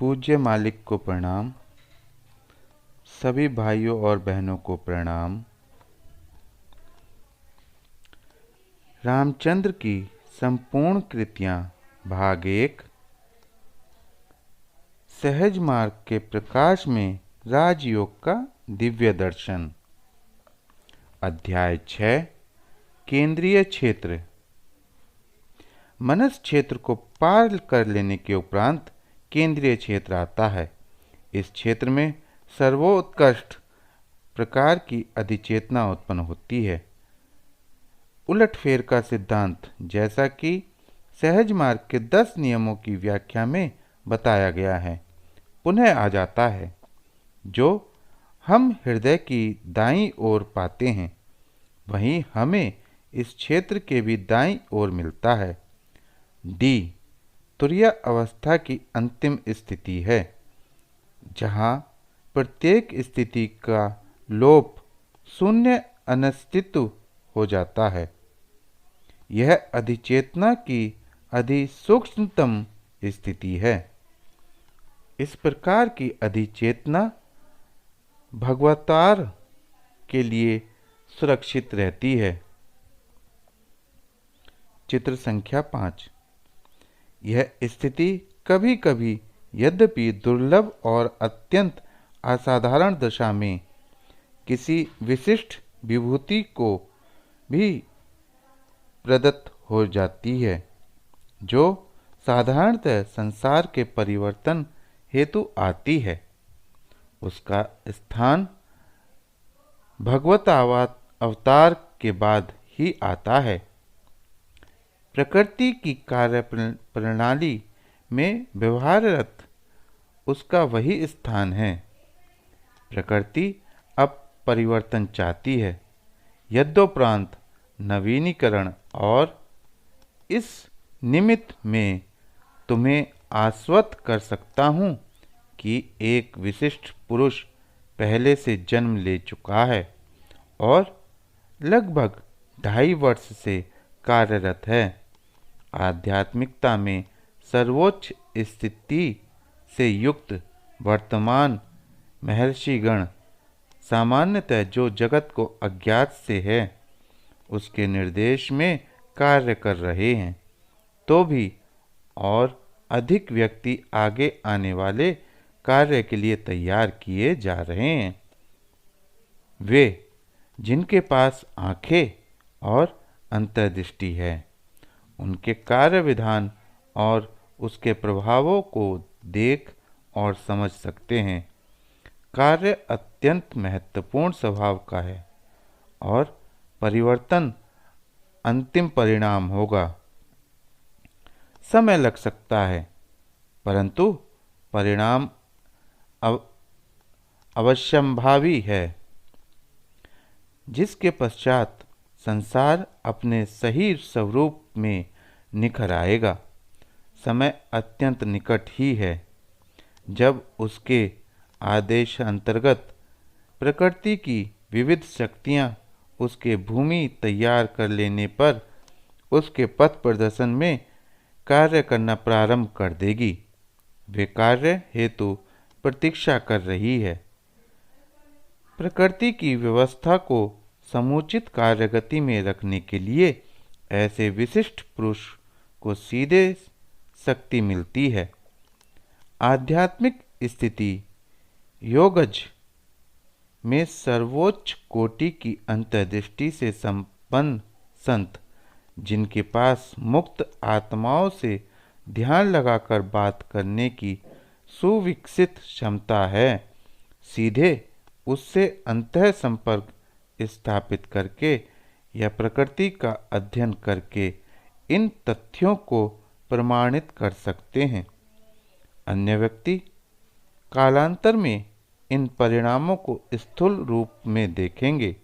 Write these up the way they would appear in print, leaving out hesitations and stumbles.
पूज्य मालिक को प्रणाम। सभी भाइयों और बहनों को प्रणाम। रामचंद्र की संपूर्ण कृतियाँ भाग 1। सहज मार्ग के प्रकाश में राजयोग का दिव्य दर्शन। अध्याय 6। केंद्रीय क्षेत्र। मनस क्षेत्र को पार कर लेने के उपरांत केंद्रीय क्षेत्र आता है। इस क्षेत्र में सर्वोत्कृष्ट प्रकार की अधिचेतना उत्पन्न होती है। उलटफेर का सिद्धांत, जैसा कि सहज मार्ग के 10 नियमों की व्याख्या में बताया गया है, पुनः आ जाता है, जो हम हृदय की दाईं ओर पाते हैं, वहीं हमें इस क्षेत्र के भी दाईं ओर मिलता है। डी तुरीय अवस्था की अंतिम स्थिति है, जहाँ प्रत्येक स्थिति का लोप शून्य अनस्तित्व हो जाता है। यह अधिचेतना की अधिसूक्ष्मतम स्थिति है। इस प्रकार की अधिचेतना भगवतार के लिए सुरक्षित रहती है। चित्र संख्या 5। यह स्थिति कभी कभी, यद्यपि दुर्लभ और अत्यंत असाधारण दशा में, किसी विशिष्ट विभूति को भी प्रदत्त हो जाती है, जो साधारणतः संसार के परिवर्तन हेतु आती है। उसका स्थान भगवत अवतार के बाद ही आता है। प्रकृति की कार्य प्रणाली में व्यवहाररत उसका वही स्थान है। प्रकृति अब परिवर्तन चाहती है, यद्योपरांत नवीनीकरण, और इस निमित्त में तुम्हें आश्वस्त कर सकता हूँ कि एक विशिष्ट पुरुष पहले से जन्म ले चुका है और लगभग 2.5 वर्ष से कार्यरत है। आध्यात्मिकता में सर्वोच्च स्थिति से युक्त वर्तमान महर्षिगण सामान्यतः जो जगत को अज्ञात से है, उसके निर्देश में कार्य कर रहे हैं, तो भी और अधिक व्यक्ति आगे आने वाले कार्य के लिए तैयार किए जा रहे हैं। वे जिनके पास आंखें और अंतर्दृष्टि है, उनके कार्य विधान और उसके प्रभावों को देख और समझ सकते हैं। कार्य अत्यंत महत्वपूर्ण स्वभाव का है और परिवर्तन अंतिम परिणाम होगा। समय लग सकता है, परंतु परिणाम अवश्यंभावी है, जिसके पश्चात संसार अपने सही स्वरूप में निखर आएगा। समय अत्यंत निकट ही है, जब उसके आदेश अंतर्गत प्रकृति की विविध शक्तियाँ उसके भूमि तैयार कर लेने पर उसके पथ प्रदर्शन में कार्य करना प्रारंभ कर देगी। वे कार्य हेतु प्रतीक्षा कर रही है। प्रकृति की व्यवस्था को समुचित कार्यगति में रखने के लिए ऐसे विशिष्ट पुरुष को सीधे शक्ति मिलती है। आध्यात्मिक स्थिति योगज में सर्वोच्च कोटि की अंतर्दृष्टि से संपन्न संत, जिनके पास मुक्त आत्माओं से ध्यान लगाकर बात करने की सुविकसित क्षमता है, सीधे उससे अंतः संपर्क स्थापित करके या प्रकृति का अध्ययन करके इन तथ्यों को प्रमाणित कर सकते हैं। अन्य व्यक्ति कालांतर में इन परिणामों को स्थूल रूप में देखेंगे।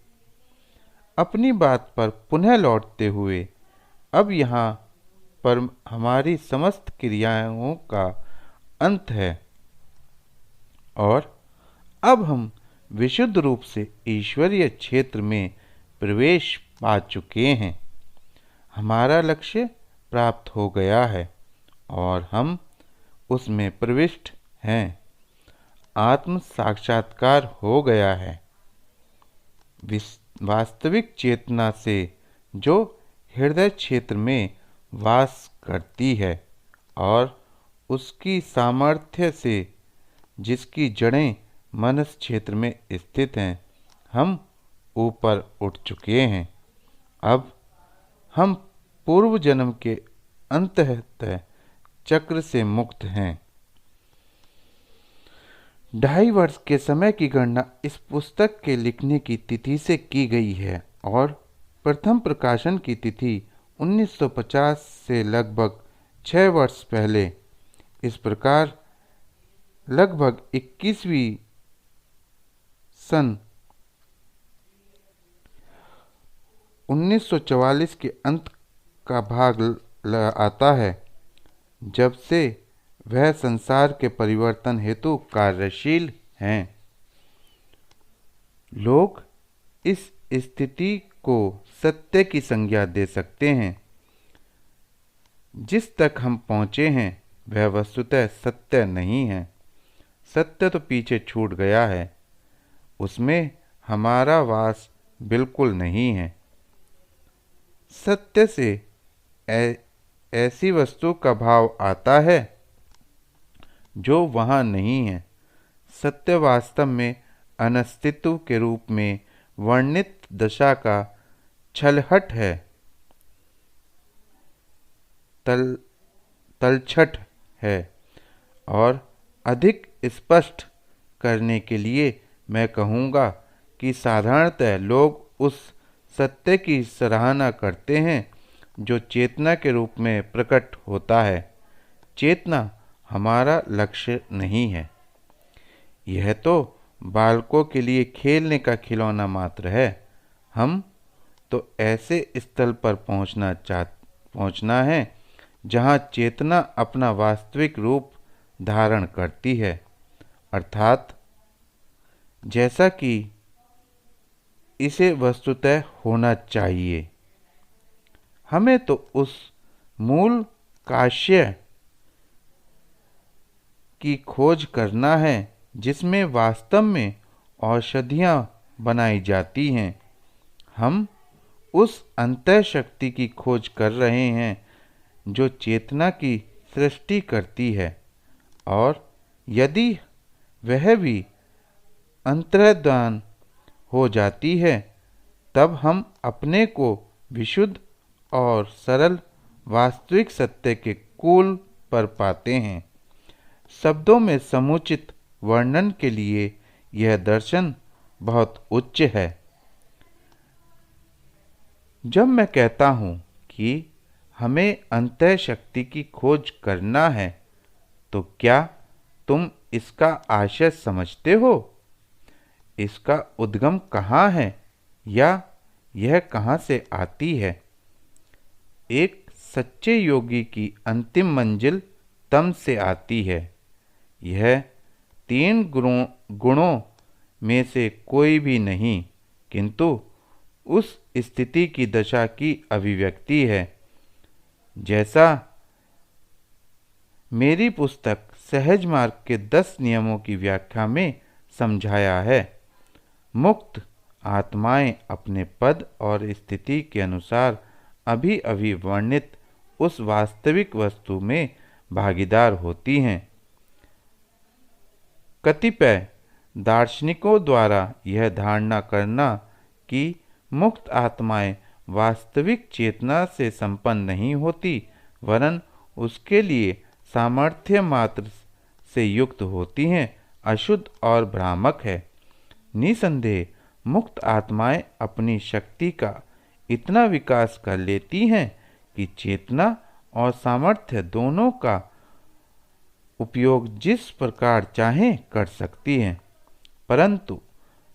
अपनी बात पर पुनः लौटते हुए, अब यहाँ पर हमारी समस्त क्रियाओं का अंत है और अब हम विशुद्ध रूप से ईश्वरीय क्षेत्र में प्रवेश पा चुके हैं। हमारा लक्ष्य प्राप्त हो गया है और हम उसमें प्रविष्ट हैं। आत्म साक्षात्कार हो गया है। वास्तविक चेतना से जो हृदय क्षेत्र में वास करती है और उसकी सामर्थ्य से जिसकी जड़ें मनस क्षेत्र में स्थित हैं, हम ऊपर उठ चुके हैं। अब हम पूर्व जन्म के अंततः चक्र से मुक्त हैं। 2.5 वर्ष के समय की गणना इस पुस्तक के लिखने की तिथि से की गई है और प्रथम प्रकाशन की तिथि 1950 से लगभग 6 वर्ष पहले। इस प्रकार लगभग 21वीं सन 1944 के अंत का भाग आता है, जब से वह संसार के परिवर्तन हेतु कार्यशील हैं। लोग इस स्थिति को सत्य की संज्ञा दे सकते हैं। जिस तक हम पहुँचे हैं वह वस्तुतः सत्य नहीं है। सत्य तो पीछे छूट गया है, उसमें हमारा वास बिल्कुल नहीं है। सत्य से ऐसी वस्तु का भाव आता है जो वहाँ नहीं है। सत्य वास्तव में अनस्तित्व के रूप में वर्णित दशा का छलहट है, तलछट है। और अधिक स्पष्ट करने के लिए मैं कहूँगा कि साधारणतः लोग उस सत्य की सराहना करते हैं जो चेतना के रूप में प्रकट होता है। चेतना हमारा लक्ष्य नहीं है। यह तो बालकों के लिए खेलने का खिलौना मात्र है। हम तो ऐसे स्थल पर पहुंचना है जहां चेतना अपना वास्तविक रूप धारण करती है, अर्थात जैसा कि इसे वस्तुतः होना चाहिए। हमें तो उस मूल काश्य की खोज करना है जिसमें वास्तव में औषधियाँ बनाई जाती हैं। हम उस अंतः शक्ति की खोज कर रहे हैं जो चेतना की सृष्टि करती है, और यदि वह भी अंतर्धान हो जाती है तब हम अपने को विशुद्ध और सरल वास्तविक सत्य के कूल पर पाते हैं। शब्दों में समुचित वर्णन के लिए यह दर्शन बहुत उच्च है। जब मैं कहता हूँ कि हमें अंतः शक्ति की खोज करना है, तो क्या तुम इसका आशय समझते हो? इसका उद्गम कहाँ है या यह कहाँ से आती है? एक सच्चे योगी की अंतिम मंजिल तम से आती है। यह 3 गुणों में से कोई भी नहीं, किंतु उस स्थिति की दशा की अभिव्यक्ति है, जैसा मेरी पुस्तक सहज मार्ग के 10 नियमों की व्याख्या में समझाया है। मुक्त आत्माएं अपने पद और स्थिति के अनुसार अभी अभी वर्णित उस वास्तविक वस्तु में भागीदार होती हैं। कतिपय दार्शनिकों द्वारा यह धारणा करना कि मुक्त आत्माएं वास्तविक चेतना से संपन्न नहीं होती, वरन उसके लिए सामर्थ्य मात्र से युक्त होती हैं, अशुद्ध और भ्रामक है। निसंदेह मुक्त आत्माएं अपनी शक्ति का इतना विकास कर लेती हैं कि चेतना और सामर्थ्य दोनों का उपयोग जिस प्रकार चाहें कर सकती हैं, परंतु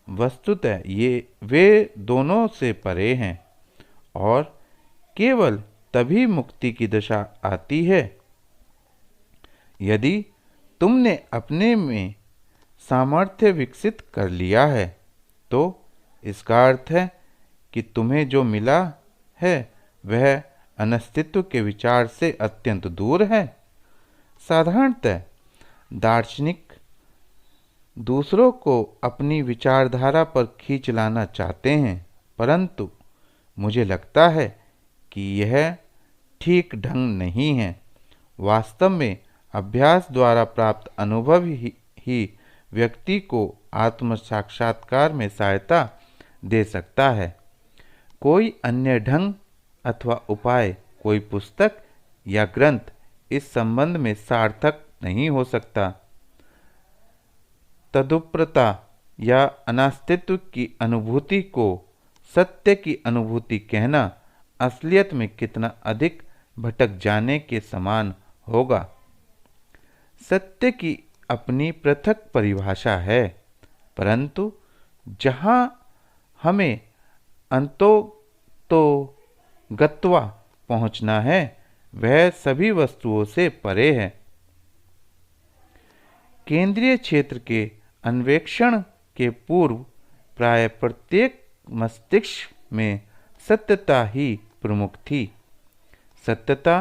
वस्तुतः वे दोनों से परे हैं और केवल तभी मुक्ति की दशा आती है यदि तुमने अपने में सामर्थ्य विकसित कर लिया है। तो इसका अर्थ है कि तुम्हें जो मिला है वह अनस्तित्व के विचार से अत्यंत दूर है। साधारणतः दार्शनिक दूसरों को अपनी विचारधारा पर खींच लाना चाहते हैं, परंतु मुझे लगता है कि यह ठीक ढंग नहीं है। वास्तव में अभ्यास द्वारा प्राप्त अनुभव ही व्यक्ति को आत्म साक्षात्कार में सहायता दे सकता है। कोई अन्य ढंग अथवा उपाय, कोई पुस्तक या ग्रंथ इस संबंध में सार्थक नहीं हो सकता। तदुपरता या अनास्तित्व की अनुभूति को सत्य की अनुभूति कहना असलियत में कितना अधिक भटक जाने के समान होगा। सत्य की अपनी पृथक परिभाषा है, परंतु जहाँ हमें अंतोगत्वा पहुँचना है वह सभी वस्तुओं से परे है। केंद्रीय क्षेत्र के अन्वेषण के पूर्व प्राय प्रत्येक मस्तिष्क में सत्यता ही प्रमुख थी। सत्यता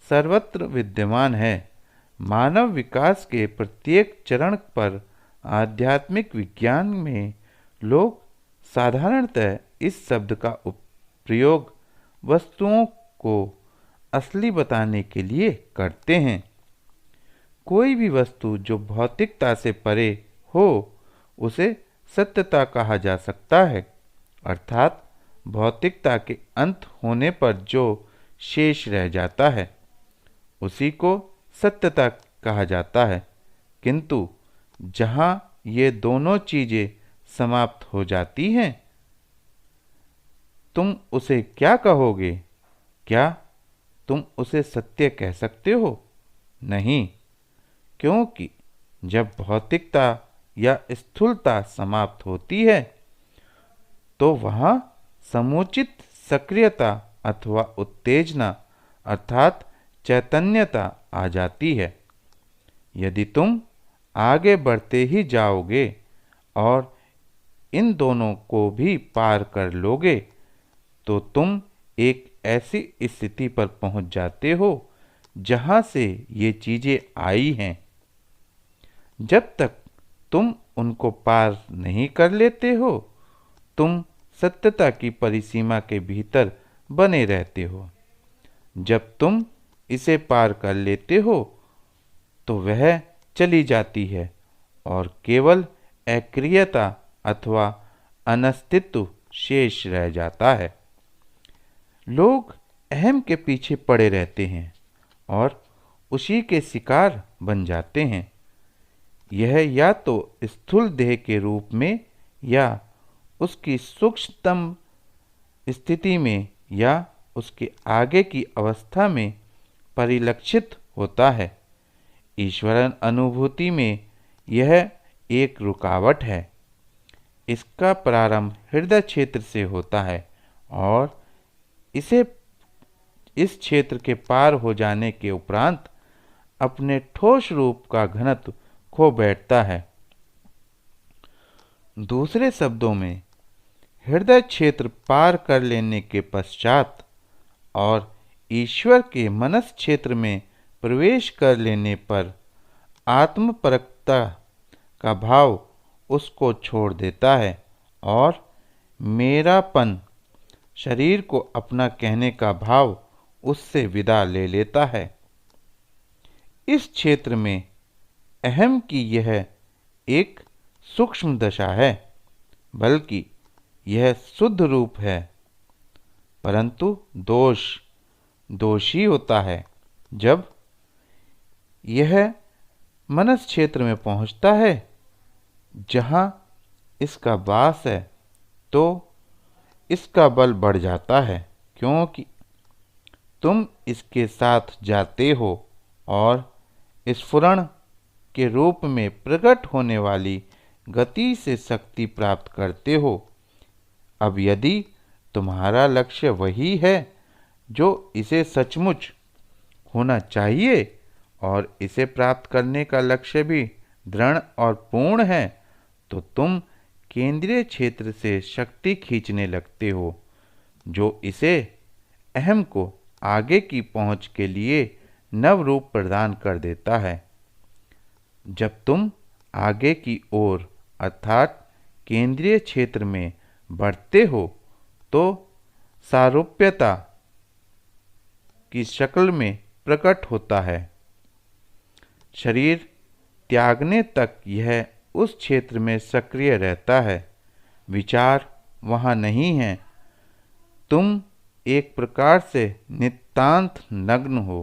सर्वत्र विद्यमान है। मानव विकास के प्रत्येक चरण पर आध्यात्मिक विज्ञान में लोग साधारणतः इस शब्द का प्रयोग वस्तुओं को असली बताने के लिए करते हैं। कोई भी वस्तु जो भौतिकता से परे हो उसे सत्यता कहा जा सकता है, अर्थात भौतिकता के अंत होने पर जो शेष रह जाता है उसी को सत्यता कहा जाता है। किंतु जहाँ ये दोनों चीज़ें समाप्त हो जाती हैं, तुम उसे क्या कहोगे? क्या तुम उसे सत्य कह सकते हो? नहीं, क्योंकि जब भौतिकता या स्थूलता समाप्त होती है तो वहाँ समुचित सक्रियता अथवा उत्तेजना अर्थात चैतन्यता आ जाती है। यदि तुम आगे बढ़ते ही जाओगे और इन दोनों को भी पार कर लोगे तो तुम एक ऐसी स्थिति पर पहुंच जाते हो जहां से ये चीज़ें आई हैं। जब तक तुम उनको पार नहीं कर लेते हो तुम सत्यता की परिसीमा के भीतर बने रहते हो। जब तुम इसे पार कर लेते हो तो वह चली जाती है और केवल अक्रियता अथवा अनस्तित्व शेष रह जाता है। लोग अहम के पीछे पड़े रहते हैं और उसी के शिकार बन जाते हैं। यह या तो स्थूल देह के रूप में या उसकी सूक्ष्मतम स्थिति में या उसके आगे की अवस्था में परिलक्षित होता है। ईश्वरन अनुभूति में यह एक रुकावट है। इसका प्रारंभ हृदय क्षेत्र से होता है और इस क्षेत्र के पार हो जाने के उपरांत अपने ठोस रूप का घनत्व खो बैठता है। दूसरे शब्दों में, हृदय क्षेत्र पार कर लेने के पश्चात और ईश्वर के मनस क्षेत्र में प्रवेश कर लेने पर आत्मपरकता का भाव उसको छोड़ देता है और मेरापन, शरीर को अपना कहने का भाव उससे विदा ले लेता है। इस क्षेत्र में अहम की यह एक सूक्ष्म दशा है, बल्कि यह शुद्ध रूप है, परंतु दोषी होता है जब यह मनस क्षेत्र में पहुंचता है जहां इसका वास है तो इसका बल बढ़ जाता है, क्योंकि तुम इसके साथ जाते हो और स्फुरण के रूप में प्रकट होने वाली गति से शक्ति प्राप्त करते हो। अब यदि तुम्हारा लक्ष्य वही है जो इसे सचमुच होना चाहिए और इसे प्राप्त करने का लक्ष्य भी दृढ़ और पूर्ण है, तो तुम केंद्रीय क्षेत्र से शक्ति खींचने लगते हो जो इसे अहम को आगे की पहुंच के लिए नव रूप प्रदान कर देता है। जब तुम आगे की ओर अर्थात केंद्रीय क्षेत्र में बढ़ते हो तो सारूप्यता की शक्ल में प्रकट होता है। शरीर त्यागने तक यह उस क्षेत्र में सक्रिय रहता है। विचार वहाँ नहीं है। तुम एक प्रकार से नितांत नग्न हो।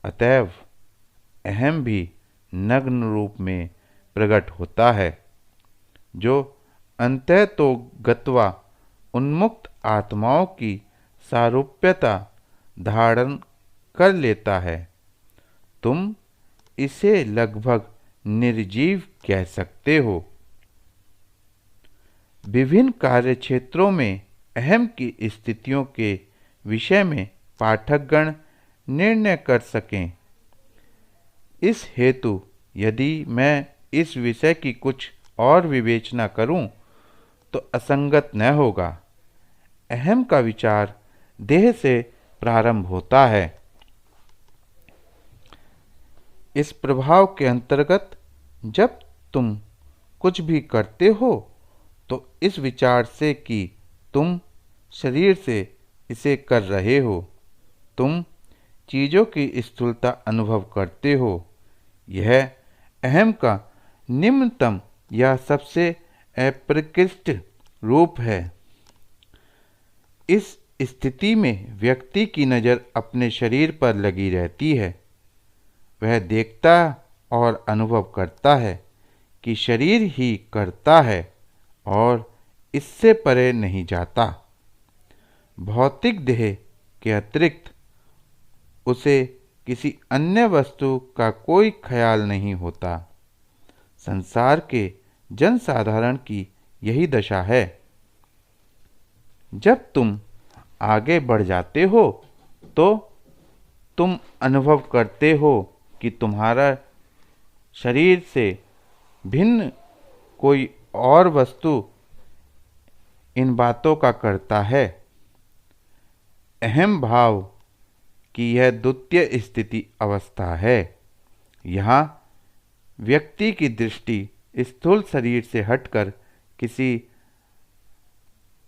अतएव अहम भी नग्न रूप में प्रकट होता है, जो अंतः तो गत्वा उन्मुक्त आत्माओं की सारूप्यता धारण कर लेता है। तुम इसे लगभग निर्जीव कह सकते हो। विभिन्न कार्य क्षेत्रों में अहम की स्थितियों के विषय में पाठकगण निर्णय कर सकें। इस हेतु यदि मैं इस विषय की कुछ और विवेचना करूं तो असंगत न होगा। अहम का विचार देह से प्रारंभ होता है। इस प्रभाव के अंतर्गत जब तुम कुछ भी करते हो तो इस विचार से कि तुम शरीर से इसे कर रहे हो, तुम चीज़ों की स्थूलता अनुभव करते हो। यह अहम का निम्नतम या सबसे अप्रकृष्ट रूप है। इस स्थिति में व्यक्ति की नज़र अपने शरीर पर लगी रहती है। वह देखता और अनुभव करता है कि शरीर ही करता है और इससे परे नहीं जाता। भौतिक देह के अतिरिक्त उसे किसी अन्य वस्तु का कोई ख्याल नहीं होता। संसार के जनसाधारण की यही दशा है। जब तुम आगे बढ़ जाते हो तो तुम अनुभव करते हो कि तुम्हारा शरीर से भिन्न कोई और वस्तु इन बातों का करता है। अहम भाव की यह द्वितीय स्थिति अवस्था है। यहाँ व्यक्ति की दृष्टि स्थूल शरीर से हटकर किसी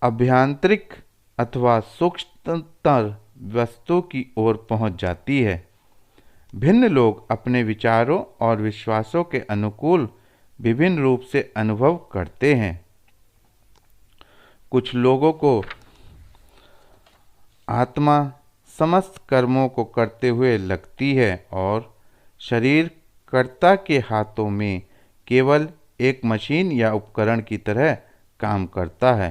अभ्यांतरिक अथवा सूक्ष्मतर वस्तु की ओर पहुँच जाती है। भिन्न लोग अपने विचारों और विश्वासों के अनुकूल विभिन्न रूप से अनुभव करते हैं। कुछ लोगों को आत्मा समस्त कर्मों को करते हुए लगती है और शरीर कर्ता के हाथों में केवल एक मशीन या उपकरण की तरह काम करता है।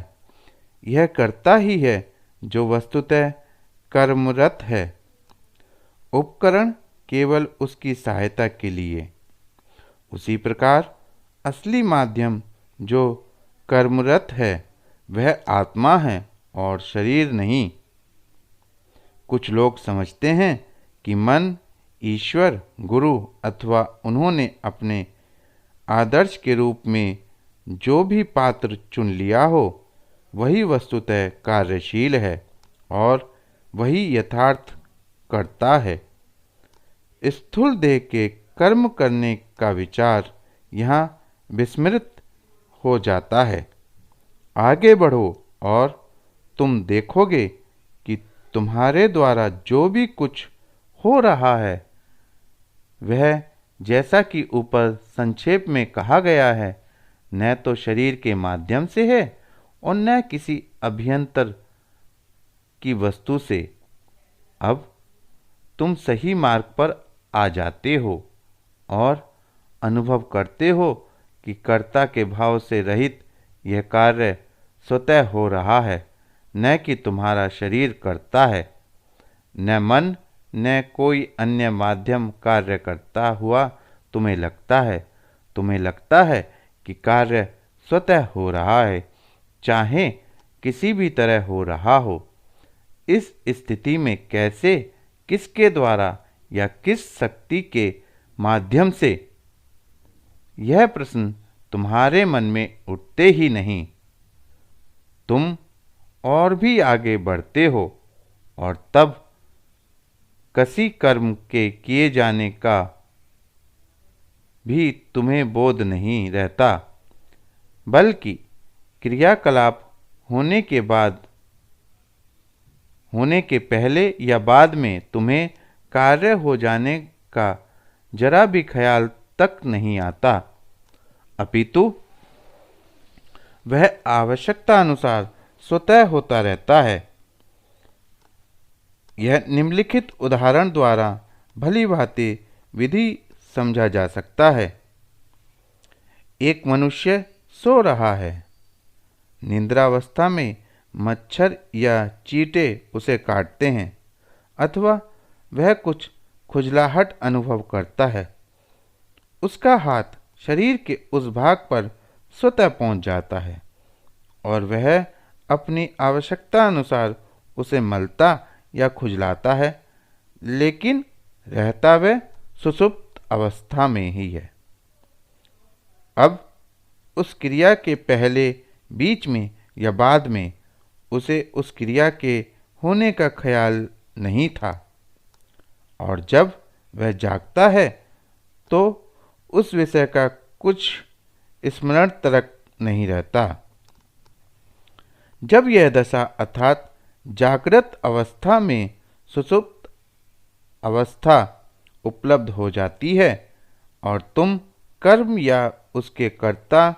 यह करता ही है जो वस्तुतः कर्मरत है, उपकरण केवल उसकी सहायता के लिए। उसी प्रकार असली माध्यम जो कर्मरत है वह आत्मा है और शरीर नहीं। कुछ लोग समझते हैं कि मन, ईश्वर, गुरु अथवा उन्होंने अपने आदर्श के रूप में जो भी पात्र चुन लिया हो वही वस्तुतः कार्यशील है और वही यथार्थ करता है। स्थूल देह के कर्म करने का विचार यहाँ विस्मृत हो जाता है। आगे बढ़ो और तुम देखोगे कि तुम्हारे द्वारा जो भी कुछ हो रहा है वह, जैसा कि ऊपर संक्षेप में कहा गया है, न तो शरीर के माध्यम से है और न किसी अभ्यंतर की वस्तु से। अब तुम सही मार्ग पर आ जाते हो और अनुभव करते हो कि कर्ता के भाव से रहित यह कार्य स्वतः हो रहा है, न कि तुम्हारा शरीर करता है। न मन न कोई अन्य माध्यम कार्य करता हुआ तुम्हें लगता है। तुम्हें लगता है कि कार्य स्वतः हो रहा है, चाहे किसी भी तरह हो रहा हो। इस स्थिति में कैसे, किसके द्वारा या किस शक्ति के माध्यम से, यह प्रश्न तुम्हारे मन में उठते ही नहीं। तुम और भी आगे बढ़ते हो और तब किसी कर्म के किए जाने का भी तुम्हें बोध नहीं रहता, बल्कि क्रियाकलाप होने के पहले या बाद में तुम्हें कार्य हो जाने का जरा भी ख्याल तक नहीं आता, अपितु वह आवश्यकता अनुसार स्वतः होता रहता है। यह निम्नलिखित उदाहरण द्वारा भली भांति विधि समझा जा सकता है। एक मनुष्य सो रहा है। निद्रावस्था में मच्छर या चींटे उसे काटते हैं अथवा वह कुछ खुजलाहट अनुभव करता है। उसका हाथ शरीर के उस भाग पर स्वतः पहुंच जाता है और वह अपनी आवश्यकता अनुसार उसे मलता या खुजलाता है, लेकिन रहता वह सुषुप्त अवस्था में ही है। अब उस क्रिया के पहले, बीच में या बाद में उसे उस क्रिया के होने का ख्याल नहीं था, और जब वह जागता है तो उस विषय का कुछ स्मरण तक नहीं रहता। जब यह दशा अर्थात जागृत अवस्था में सुषुप्त अवस्था उपलब्ध हो जाती है और तुम कर्म या उसके कर्ता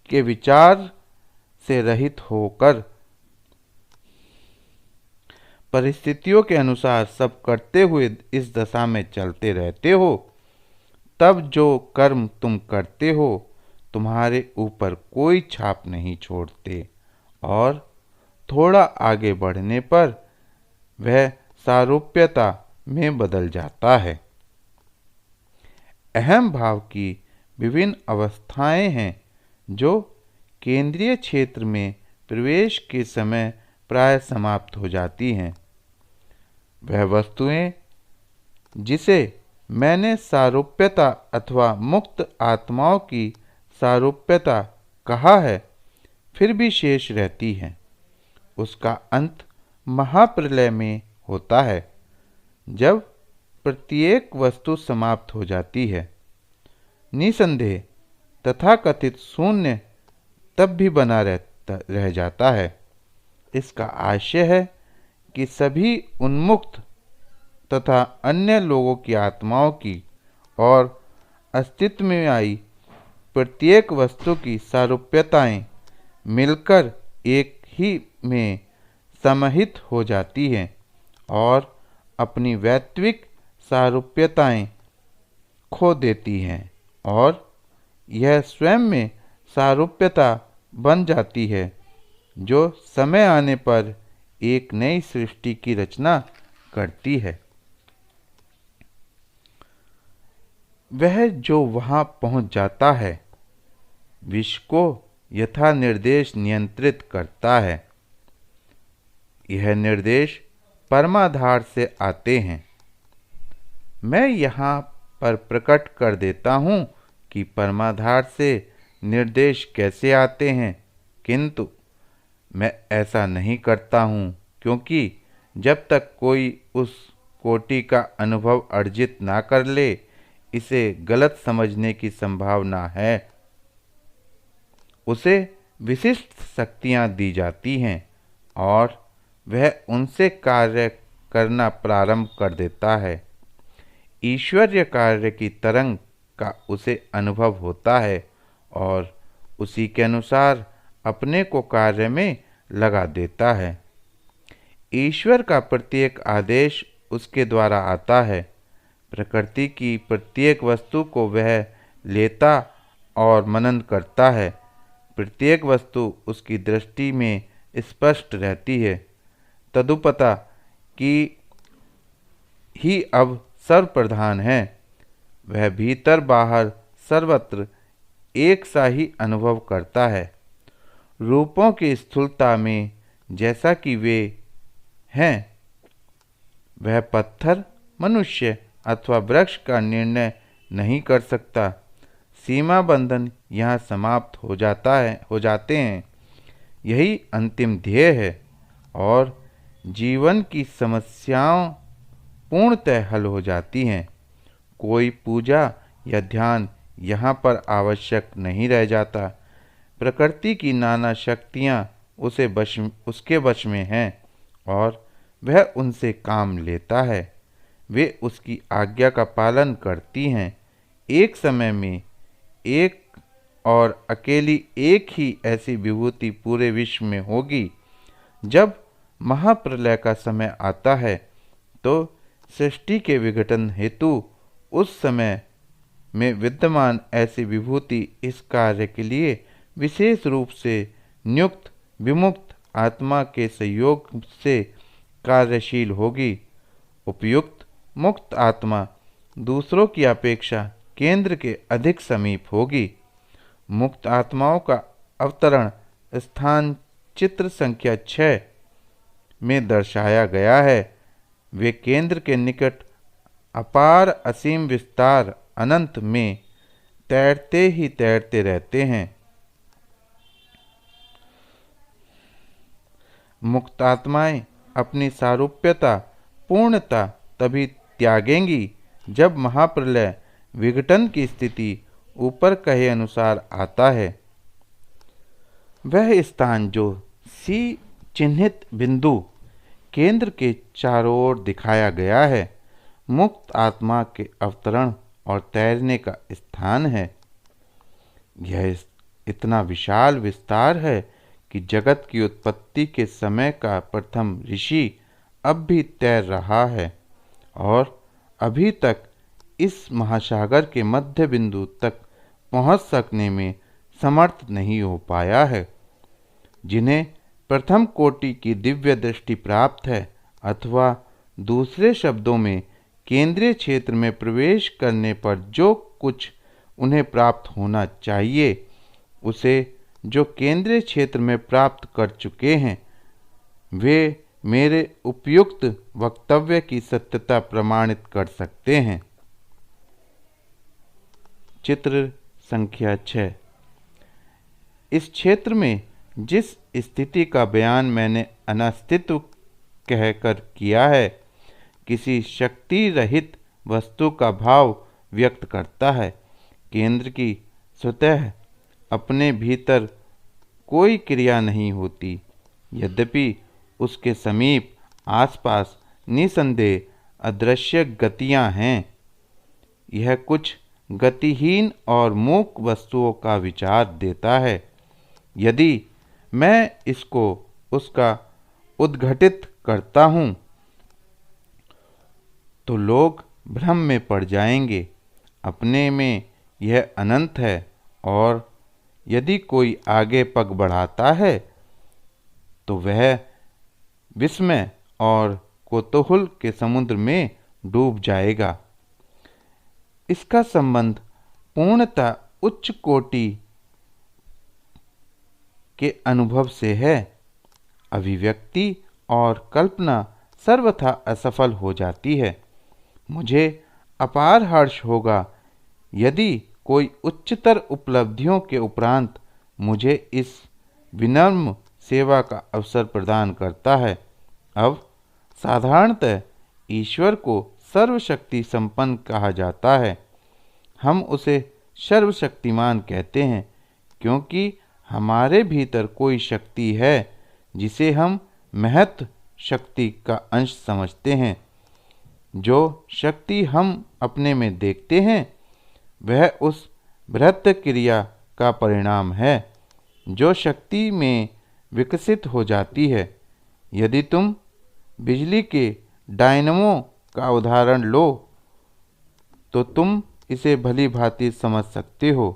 के विचार से रहित होकर परिस्थितियों के अनुसार सब करते हुए इस दशा में चलते रहते हो, तब जो कर्म तुम करते हो तुम्हारे ऊपर कोई छाप नहीं छोड़ते और थोड़ा आगे बढ़ने पर वह सारूप्यता में बदल जाता है। अहम भाव की विभिन्न अवस्थाएं हैं जो केंद्रीय क्षेत्र में प्रवेश के समय प्राय समाप्त हो जाती हैं। वह वस्तुएं जिसे मैंने सारूप्यता अथवा मुक्त आत्माओं की सारूप्यता कहा है, फिर भी शेष रहती हैं। उसका अंत महाप्रलय में होता है, जब प्रत्येक वस्तु समाप्त हो जाती है। निसंदेह तथाकथित शून्य तब भी बना रह जाता है। इसका आशय है कि सभी उन्मुक्त तथा अन्य लोगों की आत्माओं की और अस्तित्व में आई प्रत्येक वस्तु की सारूप्यताएं मिलकर एक ही में समाहित हो जाती हैं और अपनी वैत्विक सारूप्यताएं खो देती हैं, और यह स्वयं में सारूप्यता बन जाती है जो समय आने पर एक नई सृष्टि की रचना करती है। वह जो वहां पहुंच जाता है विश्व को यथा निर्देश नियंत्रित करता है। यह निर्देश परमाधार से आते हैं। मैं यहाँ पर प्रकट कर देता हूँ कि परमाधार से निर्देश कैसे आते हैं, किंतु मैं ऐसा नहीं करता हूँ क्योंकि जब तक कोई उस कोटि का अनुभव अर्जित ना कर ले, इसे गलत समझने की संभावना है। उसे विशिष्ट शक्तियाँ दी जाती हैं और वह उनसे कार्य करना प्रारंभ कर देता है। ईश्वरीय कार्य की तरंग का उसे अनुभव होता है और उसी के अनुसार अपने को कार्य में लगा देता है। ईश्वर का प्रत्येक आदेश उसके द्वारा आता है। प्रकृति की प्रत्येक वस्तु को वह लेता और मनन करता है। प्रत्येक वस्तु उसकी दृष्टि में स्पष्ट रहती है। तदुपता कि ही अब सर्वप्रधान है। वह भीतर बाहर सर्वत्र एक सा ही अनुभव करता है। रूपों की स्थूलता में जैसा कि वे हैं, वह पत्थर, मनुष्य अथवा वृक्ष का निर्णय नहीं कर सकता। सीमा बंधन यहाँ समाप्त हो जाते हैं। यही अंतिम ध्येय है और जीवन की समस्याओं पूर्णतः हल हो जाती हैं। कोई पूजा या ध्यान यहाँ पर आवश्यक नहीं रह जाता। प्रकृति की नाना शक्तियाँ उसके वश में हैं और वह उनसे काम लेता है। वे उसकी आज्ञा का पालन करती हैं। एक समय में एक और अकेली एक ही ऐसी विभूति पूरे विश्व में होगी। जब महाप्रलय का समय आता है तो सृष्टि के विघटन हेतु उस समय में विद्यमान ऐसी विभूति इस कार्य के लिए विशेष रूप से नियुक्त विमुक्त आत्मा के सहयोग से कार्यशील होगी। उपयुक्त मुक्त आत्मा दूसरों की अपेक्षा केंद्र के अधिक समीप होगी। मुक्त आत्माओं का अवतरण स्थान चित्र संख्या 6 में दर्शाया गया है। वे केंद्र के निकट अपार असीम विस्तार अनंत में तैरते ही तैरते रहते हैं। मुक्त आत्माएं अपनी सारूप्यता पूर्णता तभी त्यागेंगी जब महाप्रलय विघटन की स्थिति ऊपर कहे अनुसार आता है। वह स्थान जो सी चिन्हित बिंदु केंद्र के चारों ओर दिखाया गया है मुक्त आत्मा के अवतरण और तैरने का स्थान है। यह इतना विशाल विस्तार है कि जगत की उत्पत्ति के समय का प्रथम ऋषि अब भी तैर रहा है और अभी तक इस महासागर के मध्य बिंदु तक पहुंच सकने में समर्थ नहीं हो पाया है। जिन्हें प्रथम कोटि की दिव्य दृष्टि प्राप्त है अथवा दूसरे शब्दों में केंद्रीय क्षेत्र में प्रवेश करने पर जो कुछ उन्हें प्राप्त होना चाहिए उसे जो केंद्रीय क्षेत्र में प्राप्त कर चुके हैं वे मेरे उपयुक्त वक्तव्य की सत्यता प्रमाणित कर सकते हैं। चित्र संख्या 6। इस क्षेत्र में जिस स्थिति का बयान मैंने अनास्तित्व कहकर किया है किसी शक्ति रहित वस्तु का भाव व्यक्त करता है। केंद्र की स्वतः अपने भीतर कोई क्रिया नहीं होती, यद्यपि उसके समीप आसपास निसंदेह अदृश्य गतियां हैं। यह कुछ गतिहीन और मूक वस्तुओं का विचार देता है। यदि मैं इसको उसका उद्घटित करता हूँ तो लोग भ्रम में पड़ जाएंगे। अपने में यह अनंत है और यदि कोई आगे पग बढ़ाता है तो वह विस्मय और कौतूहल के समुद्र में डूब जाएगा। इसका संबंध पूर्णतः उच्च कोटि के अनुभव से है। अभिव्यक्ति और कल्पना सर्वथा असफल हो जाती है। मुझे अपार हर्ष होगा यदि कोई उच्चतर उपलब्धियों के उपरांत मुझे इस विनम्र सेवा का अवसर प्रदान करता है। अब साधारणतः ईश्वर को सर्वशक्ति संपन्न कहा जाता है। हम उसे सर्वशक्तिमान कहते हैं क्योंकि हमारे भीतर कोई शक्ति है जिसे हम महत्व शक्ति का अंश समझते हैं। जो शक्ति हम अपने में देखते हैं वह उस बृहत् क्रिया का परिणाम है जो शक्ति में विकसित हो जाती है। यदि तुम बिजली के डायनमो का उदाहरण लो तो तुम इसे भली भांति समझ सकते हो।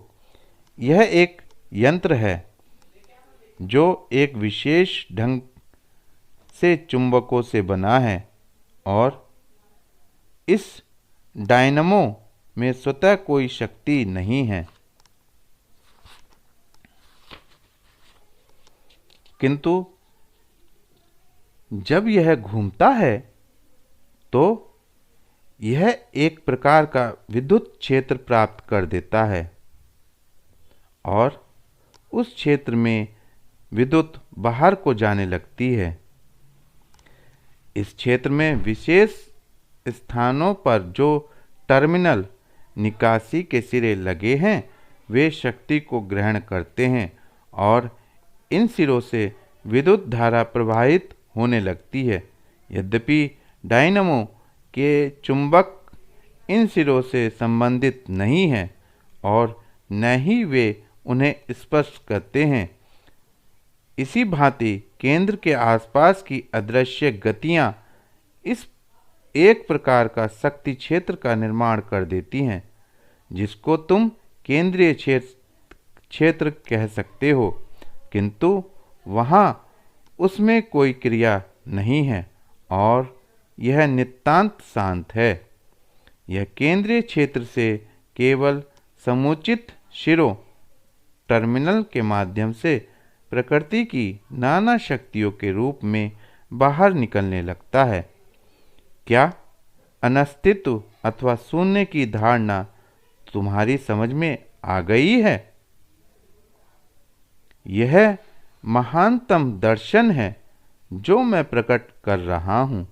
यह एक यंत्र है जो एक विशेष ढंग से चुंबकों से बना है और इस डायनमो में स्वतः कोई शक्ति नहीं है, किंतु जब यह घूमता है तो यह एक प्रकार का विद्युत क्षेत्र प्राप्त कर देता है और उस क्षेत्र में विद्युत बाहर को जाने लगती है। इस क्षेत्र में विशेष स्थानों पर जो टर्मिनल निकासी के सिरे लगे हैं वे शक्ति को ग्रहण करते हैं और इन सिरों से विद्युत धारा प्रवाहित होने लगती है। यद्यपि डायनमो के चुंबक इन सिरों से संबंधित नहीं हैं और न ही वे उन्हें स्पर्श करते हैं। इसी भांति केंद्र के आसपास की अदृश्य गतियां इस एक प्रकार का शक्ति क्षेत्र का निर्माण कर देती हैं जिसको तुम केंद्रीय क्षेत्र कह सकते हो, किंतु वहाँ उसमें कोई क्रिया नहीं है और यह नितांत शांत है। यह केंद्रीय क्षेत्र से केवल समुचित शिरों टर्मिनल के माध्यम से प्रकृति की नाना शक्तियों के रूप में बाहर निकलने लगता है। क्या अनस्तित्व अथवा शून्य की धारणा तुम्हारी समझ में आ गई है? यह महानतम दर्शन है जो मैं प्रकट कर रहा हूँ।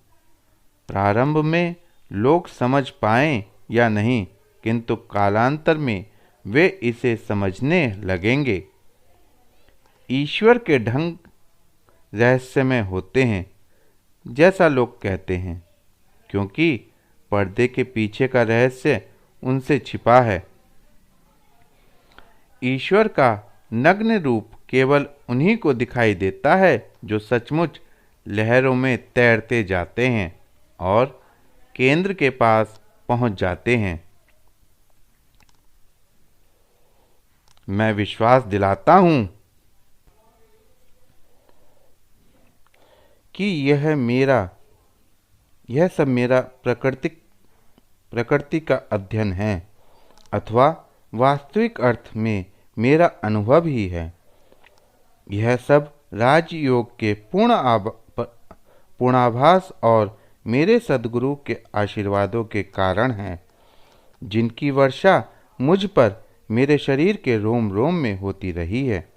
प्रारंभ में लोग समझ पाएं या नहीं, किंतु कालांतर में वे इसे समझने लगेंगे। ईश्वर के ढंग रहस्यमय होते हैं जैसा लोग कहते हैं, क्योंकि पर्दे के पीछे का रहस्य उनसे छिपा है। ईश्वर का नग्न रूप केवल उन्हीं को दिखाई देता है जो सचमुच लहरों में तैरते जाते हैं और केंद्र के पास पहुंच जाते हैं। मैं विश्वास दिलाता हूं कि यह सब मेरा प्रकृति का अध्ययन है अथवा वास्तविक अर्थ में मेरा अनुभव ही है। यह सब राजयोग के पूर्णाभास और मेरे सद्गुरु के आशीर्वादों के कारण है, जिनकी वर्षा मुझ पर मेरे शरीर के रोम रोम में होती रही है।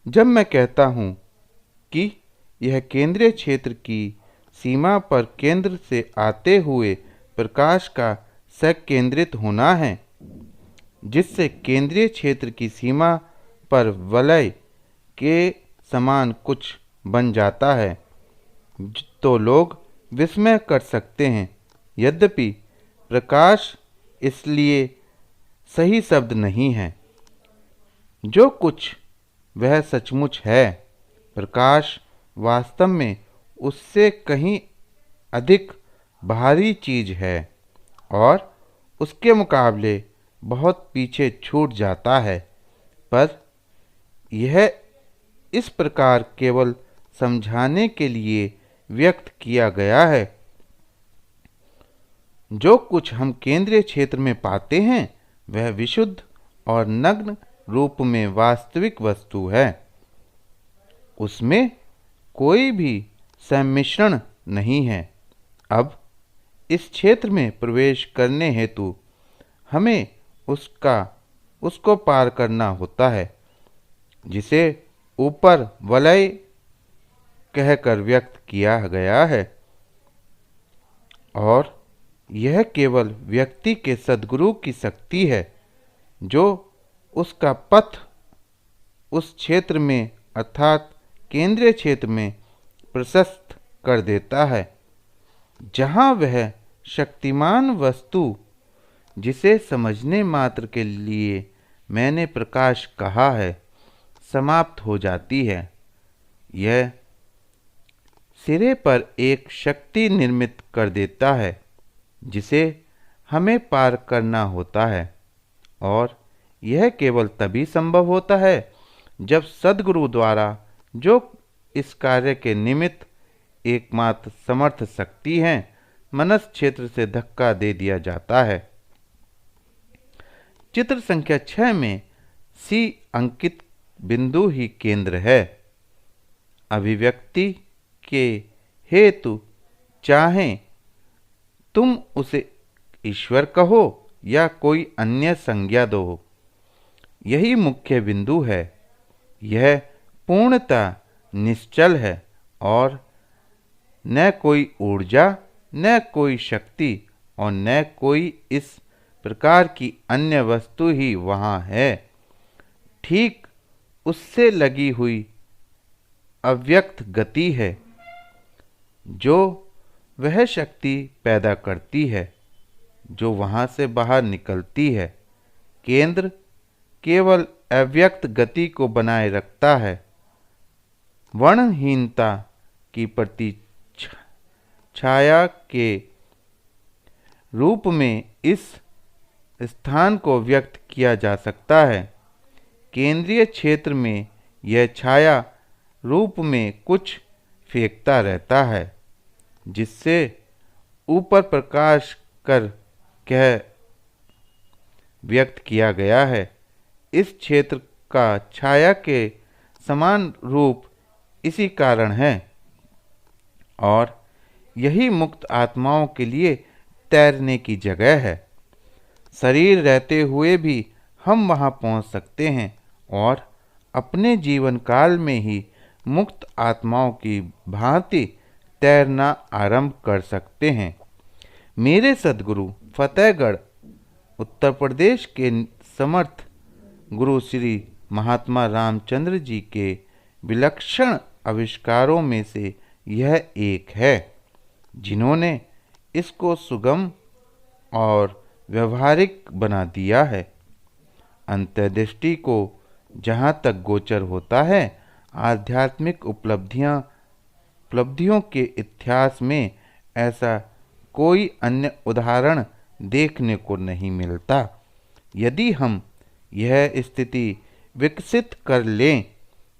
जब मैं कहता हूँ कि यह केंद्रीय क्षेत्र की सीमा पर केंद्र से आते हुए प्रकाश का संकेंद्रित होना है, जिससे केंद्रीय क्षेत्र की सीमा पर वलय के समान कुछ बन जाता है, तो लोग विस्मय कर सकते हैं। यद्यपि प्रकाश इसलिए सही शब्द नहीं है। जो कुछ वह सचमुच है, प्रकाश वास्तव में उससे कहीं अधिक भारी चीज है और उसके मुकाबले बहुत पीछे छूट जाता है। पर यह इस प्रकार केवल समझाने के लिए व्यक्त किया गया है। जो कुछ हम केंद्रीय क्षेत्र में पाते हैं वह विशुद्ध और नग्न रूप में वास्तविक वस्तु है। उसमें कोई भी सम्मिश्रण नहीं है। अब इस क्षेत्र में प्रवेश करने हेतु हमें उसको पार करना होता है, जिसे ऊपर वलय कहकर व्यक्त किया गया है, और यह केवल व्यक्ति के सद्गुरु की शक्ति है जो उसका पथ उस क्षेत्र में अर्थात केंद्रीय क्षेत्र में प्रशस्त कर देता है, जहाँ वह शक्तिमान वस्तु जिसे समझने मात्र के लिए मैंने प्रकाश कहा है समाप्त हो जाती है। यह सिरे पर एक शक्ति निर्मित कर देता है जिसे हमें पार करना होता है, और यह केवल तभी संभव होता है जब सद्गुरु द्वारा जो इस कार्य के निमित्त एकमात्र समर्थ शक्ति है मनस क्षेत्र से धक्का दे दिया जाता है। चित्र संख्या 6 में सी अंकित बिंदु ही केंद्र है। अभिव्यक्ति के हेतु चाहे तुम उसे ईश्वर कहो या कोई अन्य संज्ञा दो, यही मुख्य बिंदु है। यह पूर्णतः निश्चल है और न कोई ऊर्जा, न कोई शक्ति और न कोई इस प्रकार की अन्य वस्तु ही वहाँ है। ठीक उससे लगी हुई अव्यक्त गति है जो वह शक्ति पैदा करती है जो वहाँ से बाहर निकलती है। केंद्र केवल अव्यक्त गति को बनाए रखता है। वर्णहीनता की छाया के रूप में इस स्थान को व्यक्त किया जा सकता है। केंद्रीय क्षेत्र में यह छाया रूप में कुछ फेंकता रहता है जिससे ऊपर प्रकाश कर कह व्यक्त किया गया है। इस क्षेत्र का छाया के समान रूप इसी कारण है और यही मुक्त आत्माओं के लिए तैरने की जगह है। शरीर रहते हुए भी हम वहाँ पहुँच सकते हैं और अपने जीवन काल में ही मुक्त आत्माओं की भांति तैरना आरंभ कर सकते हैं। मेरे सद्गुरु फतेहगढ़ उत्तर प्रदेश के समर्थ गुरु श्री महात्मा रामचंद्र जी के विलक्षण आविष्कारों में से यह एक है जिन्होंने इसको सुगम और व्यवहारिक बना दिया है। अंतर्दृष्टि को जहाँ तक गोचर होता है, आध्यात्मिक उपलब्धियों के इतिहास में ऐसा कोई अन्य उदाहरण देखने को नहीं मिलता। यदि हम यह स्थिति विकसित कर लें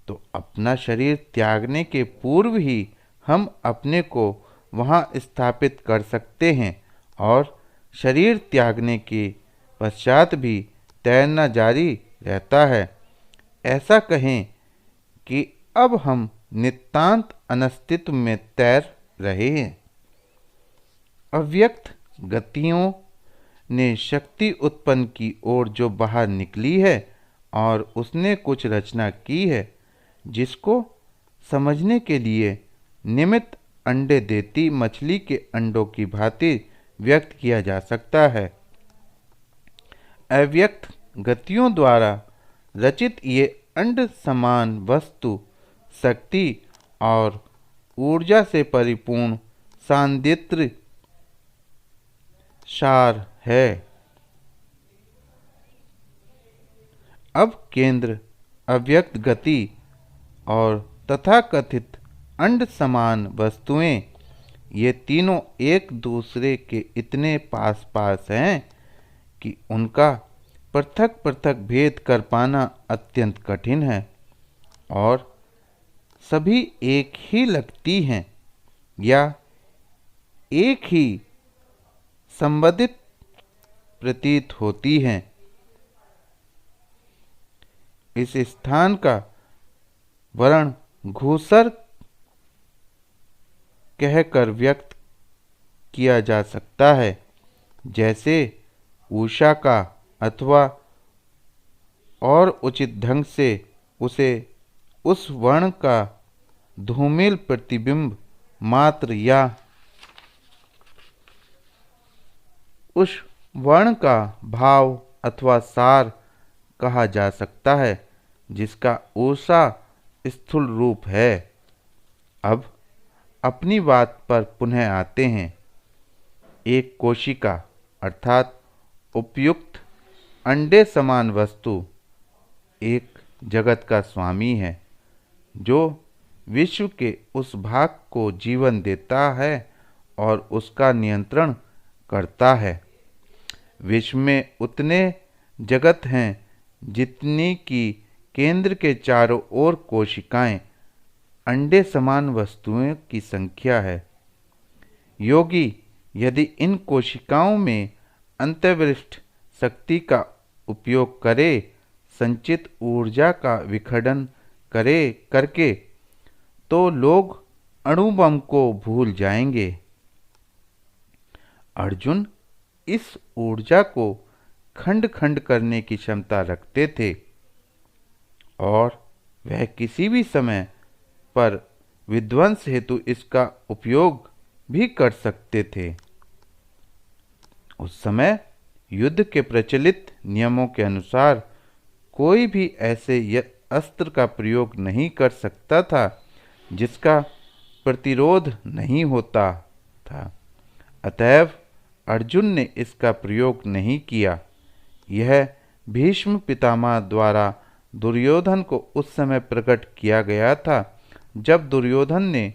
तो अपना शरीर त्यागने के पूर्व ही हम अपने को वहाँ स्थापित कर सकते हैं और शरीर त्यागने के पश्चात भी तैरना जारी रहता है। ऐसा कहें कि अब हम नितांत अनस्तित्व में तैर रहे हैं। अव्यक्त गतियों ने शक्ति उत्पन्न की ओर जो बाहर निकली है और उसने कुछ रचना की है जिसको समझने के लिए निमित्त अंडे देती मछली के अंडों की भांति व्यक्त किया जा सकता है। अव्यक्त गतियों द्वारा रचित ये अंड समान वस्तु शक्ति और ऊर्जा से परिपूर्ण सांद्रित सार है। अब केंद्र अव्यक्त गति और तथाकथित अंड समान वस्तुएं ये तीनों एक दूसरे के इतने पास पास हैं कि उनका पृथक पृथक भेद कर पाना अत्यंत कठिन है और सभी एक ही लगती हैं या एक ही संबंधित प्रतीत होती हैं। इस स्थान का वर्ण घूसर कहकर व्यक्त किया जा सकता है, जैसे उषा का, अथवा और उचित ढंग से उसे उस वर्ण का धूमिल प्रतिबिंब मात्र या उस वर्ण का भाव अथवा सार कहा जा सकता है जिसका उषा स्थूल रूप है। अब अपनी बात पर पुनः आते हैं। एक कोशिका अर्थात उपयुक्त अंडे समान वस्तु एक जगत का स्वामी है जो विश्व के उस भाग को जीवन देता है और उसका नियंत्रण करता है। विश्व में उतने जगत हैं जितनी कि केंद्र के चारों ओर कोशिकाएं अंडे समान वस्तुओं की संख्या है। योगी यदि इन कोशिकाओं में अंतर्विष्ट शक्ति का उपयोग करे, संचित ऊर्जा का विखंडन करके तो लोग अणुबम को भूल जाएंगे। अर्जुन इस ऊर्जा को खंड खंड करने की क्षमता रखते थे और वह किसी भी समय पर विध्वंस हेतु इसका उपयोग भी कर सकते थे। उस समय युद्ध के प्रचलित नियमों के अनुसार कोई भी ऐसे अस्त्र का प्रयोग नहीं कर सकता था जिसका प्रतिरोध नहीं होता था। अतएव अर्जुन ने इसका प्रयोग नहीं किया। यह भीष्म पितामह द्वारा दुर्योधन को उस समय प्रकट किया गया था जब दुर्योधन ने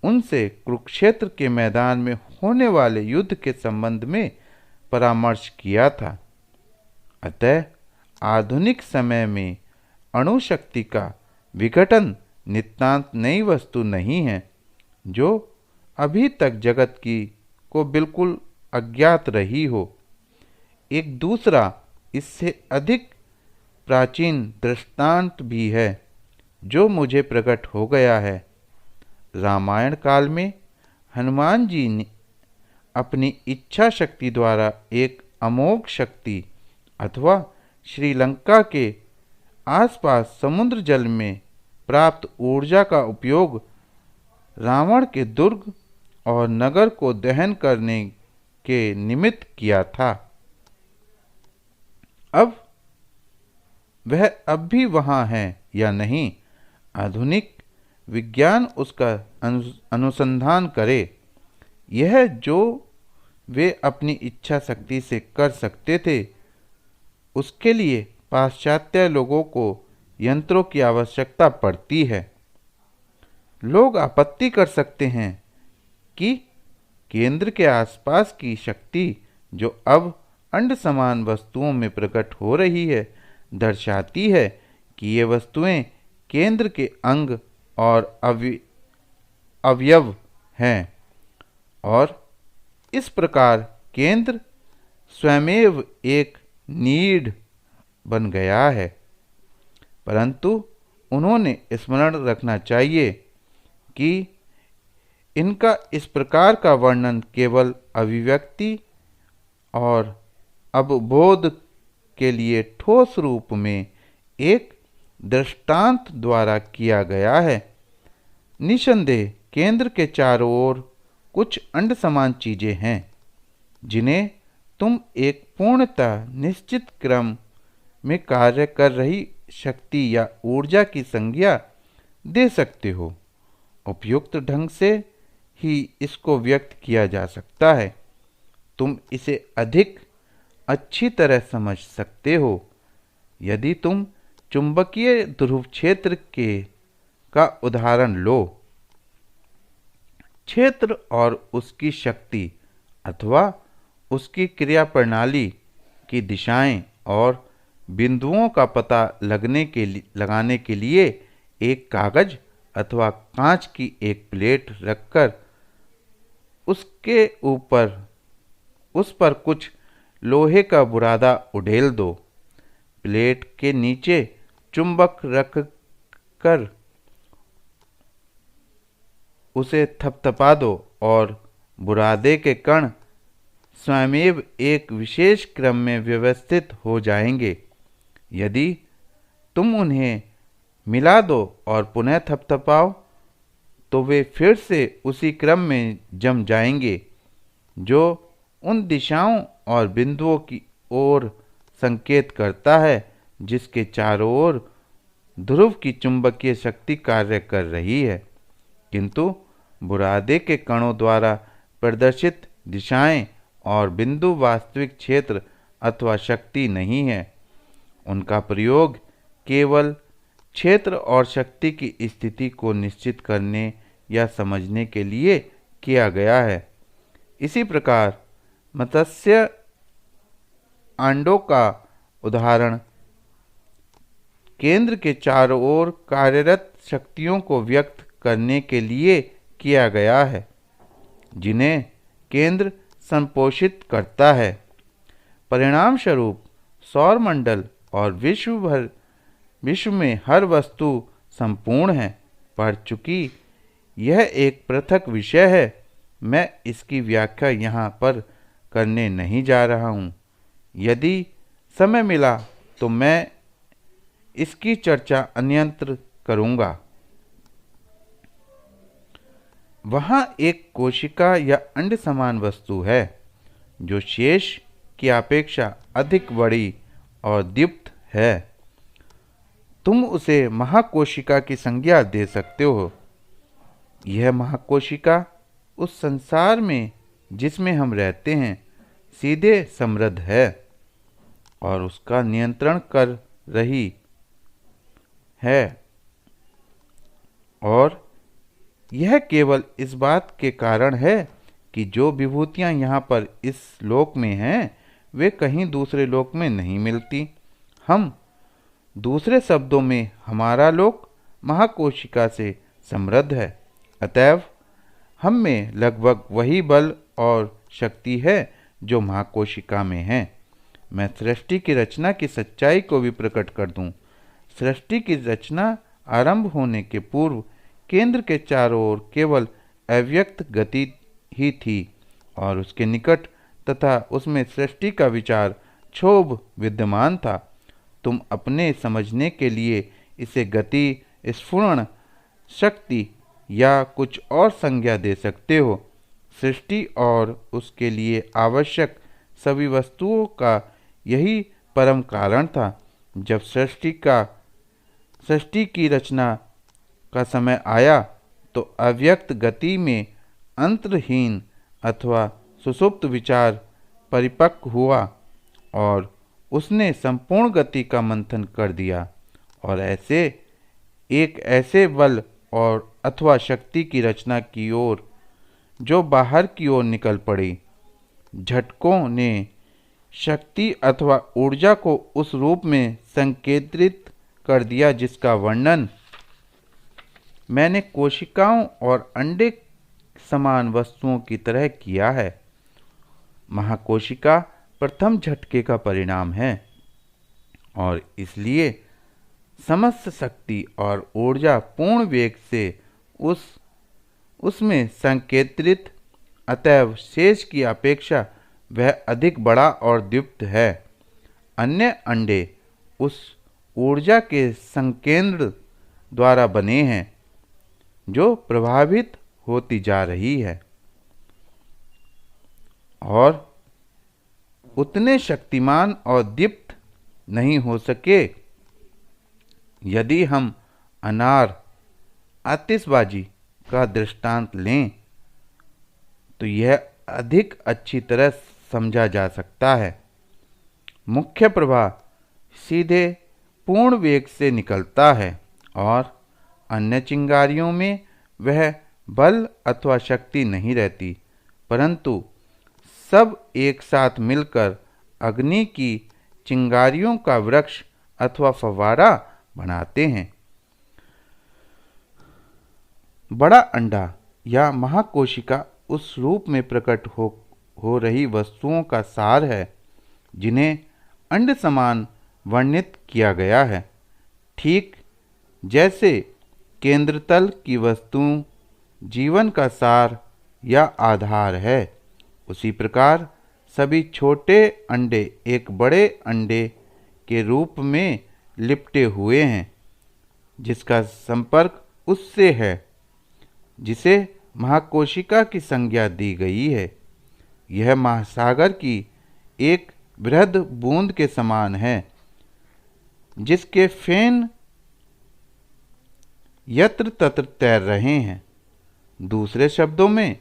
उनसे कुरुक्षेत्र के मैदान में होने वाले युद्ध के संबंध में परामर्श किया था। अतः आधुनिक समय में अणुशक्ति का विघटन नितांत नई वस्तु नहीं है, जो अभी तक जगत की को बिल्कुल अज्ञात रही हो। एक दूसरा इससे अधिक प्राचीन दृष्टांत भी है जो मुझे प्रकट हो गया है। रामायण काल में हनुमान जी ने अपनी इच्छा शक्ति द्वारा एक अमोघ शक्ति अथवा श्रीलंका के आसपास समुद्र जल में प्राप्त ऊर्जा का उपयोग रावण के दुर्ग और नगर को दहन करने के निमित्त किया था। अब वह अब भी वहाँ है या नहीं, आधुनिक विज्ञान उसका अनुसंधान करे। यह जो वे अपनी इच्छा शक्ति से कर सकते थे, उसके लिए पाश्चात्य लोगों को यंत्रों की आवश्यकता पड़ती है। लोग आपत्ति कर सकते हैं कि केंद्र के आसपास की शक्ति जो अब अंड समान वस्तुओं में प्रकट हो रही है, दर्शाती है कि ये वस्तुएं केंद्र के अंग और अवयव हैं, और इस प्रकार केंद्र स्वयमेव एक नीड बन गया है। परंतु उन्होंने स्मरण रखना चाहिए कि इनका इस प्रकार का वर्णन केवल अभिव्यक्ति और अवबोध के लिए ठोस रूप में एक दृष्टांत द्वारा किया गया है। निसंदेह केंद्र के चारों ओर कुछ अंड समान चीजें हैं जिन्हें तुम एक पूर्णतः निश्चित क्रम में कार्य कर रही शक्ति या ऊर्जा की संज्ञा दे सकते हो। उपयुक्त ढंग से ही इसको व्यक्त किया जा सकता है। तुम इसे अधिक अच्छी तरह समझ सकते हो यदि तुम चुंबकीय ध्रुव क्षेत्र का उदाहरण लो। क्षेत्र और उसकी शक्ति अथवा उसकी क्रिया प्रणाली की दिशाएं और बिंदुओं का पता लगाने के लिए एक कागज अथवा कांच की एक प्लेट रखकर उस पर कुछ लोहे का बुरादा उड़ेल दो। प्लेट के नीचे चुंबक रख कर उसे थपथपा दो और बुरादे के कण स्वयमेव एक विशेष क्रम में व्यवस्थित हो जाएंगे। यदि तुम उन्हें मिला दो और पुनः थपथपाओ तो वे फिर से उसी क्रम में जम जाएंगे जो उन दिशाओं और बिंदुओं की ओर संकेत करता है जिसके चारों ओर ध्रुव की चुंबकीय शक्ति कार्य कर रही है। किंतु बुरादे के कणों द्वारा प्रदर्शित दिशाएं और बिंदु वास्तविक क्षेत्र अथवा शक्ति नहीं है। उनका प्रयोग केवल क्षेत्र और शक्ति की स्थिति को निश्चित करने या समझने के लिए किया गया है। इसी प्रकार मत्स्य अंडों का उदाहरण केंद्र के चारों ओर कार्यरत शक्तियों को व्यक्त करने के लिए किया गया है जिन्हें केंद्र संपोषित करता है। परिणाम स्वरूप सौरमंडल और विश्व में हर वस्तु संपूर्ण है। पर चूंकि यह एक पृथक विषय है, मैं इसकी व्याख्या यहाँ पर करने नहीं जा रहा हूँ। यदि समय मिला तो मैं इसकी चर्चा अन्यत्र करूँगा। वहाँ एक कोशिका या अंड समान वस्तु है जो शेष की अपेक्षा अधिक बड़ी और दीप्त है। तुम उसे महाकोशिका की संज्ञा दे सकते हो। यह महाकोशिका उस संसार में जिसमें हम रहते हैं सीधे समृद्ध है और उसका नियंत्रण कर रही है, और यह केवल इस बात के कारण है कि जो विभूतियां यहाँ पर इस लोक में हैं वे कहीं दूसरे लोक में नहीं मिलती। हम दूसरे शब्दों में हमारा लोक महाकोशिका से समृद्ध है, अतएव हम में लगभग वही बल और शक्ति है जो महाकोशिका में है। मैं सृष्टि की रचना की सच्चाई को भी प्रकट कर दूं। सृष्टि की रचना आरंभ होने के पूर्व केंद्र के चारों ओर केवल अव्यक्त गति ही थी और उसके निकट तथा उसमें सृष्टि का विचार क्षोभ विद्यमान था। तुम अपने समझने के लिए इसे गति, स्फुरण, शक्ति या कुछ और संज्ञा दे सकते हो। सृष्टि और उसके लिए आवश्यक सभी वस्तुओं का यही परम कारण था। जब सृष्टि की रचना का समय आया तो अव्यक्त गति में अंतहीन अथवा सुषुप्त विचार परिपक्व हुआ और उसने संपूर्ण गति का मंथन कर दिया और ऐसे बल और अथवा शक्ति की रचना की ओर जो बाहर की ओर निकल पड़ी। झटकों ने शक्ति अथवा ऊर्जा को उस रूप में संकेंद्रित कर दिया जिसका वर्णन मैंने कोशिकाओं और अंडे समान वस्तुओं की तरह किया है। महाकोशिका प्रथम झटके का परिणाम है और इसलिए समस्त शक्ति और ऊर्जा पूर्ण वेग से उसमें संकेंद्रित, अतएव शेष की अपेक्षा वह अधिक बड़ा और दीप्त है। अन्य अंडे उस ऊर्जा के संकेंद्र द्वारा बने हैं जो प्रभावित होती जा रही है और उतने शक्तिमान और दीप्त नहीं हो सके। यदि हम अनार आतिशबाजी का दृष्टांत लें तो यह अधिक अच्छी तरह समझा जा सकता है। मुख्य प्रवाह सीधे पूर्ण वेग से निकलता है और अन्य चिंगारियों में वह बल अथवा शक्ति नहीं रहती, परंतु सब एक साथ मिलकर अग्नि की चिंगारियों का वृक्ष अथवा फव्वारा बनाते हैं। बड़ा अंडा या महाकोशिका उस रूप में प्रकट हो रही वस्तुओं का सार है जिन्हें अंड समान वर्णित किया गया है। ठीक जैसे केंद्रतल की वस्तु जीवन का सार या आधार है, उसी प्रकार सभी छोटे अंडे एक बड़े अंडे के रूप में लिपटे हुए हैं जिसका संपर्क उससे है जिसे महाकोशिका की संज्ञा दी गई है। यह महासागर की एक बृहद बूंद के समान है जिसके फेन यत्र तत्र तैर रहे हैं। दूसरे शब्दों में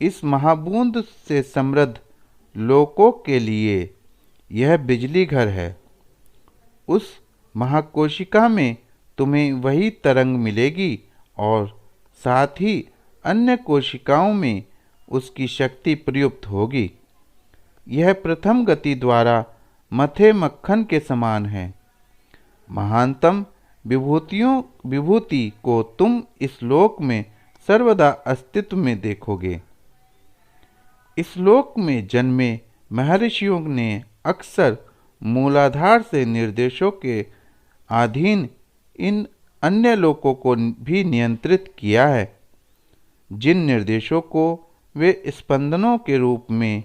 इस महाबूंद से समृद्ध लोकों के लिए यह बिजली घर है। उस महाकोशिका में तुम्हें वही तरंग मिलेगी और साथ ही अन्य कोशिकाओं में उसकी शक्ति प्रयुक्त होगी। यह प्रथम गति द्वारा मथे मक्खन के समान है। महानतम विभूति को तुम इस लोक में सर्वदा अस्तित्व में देखोगे। इस लोक में जन्मे महर्षियों ने अक्सर मूलाधार से निर्देशों के अधीन इन अन्य लोकों को भी नियंत्रित किया है, जिन निर्देशों को वे स्पंदनों के रूप में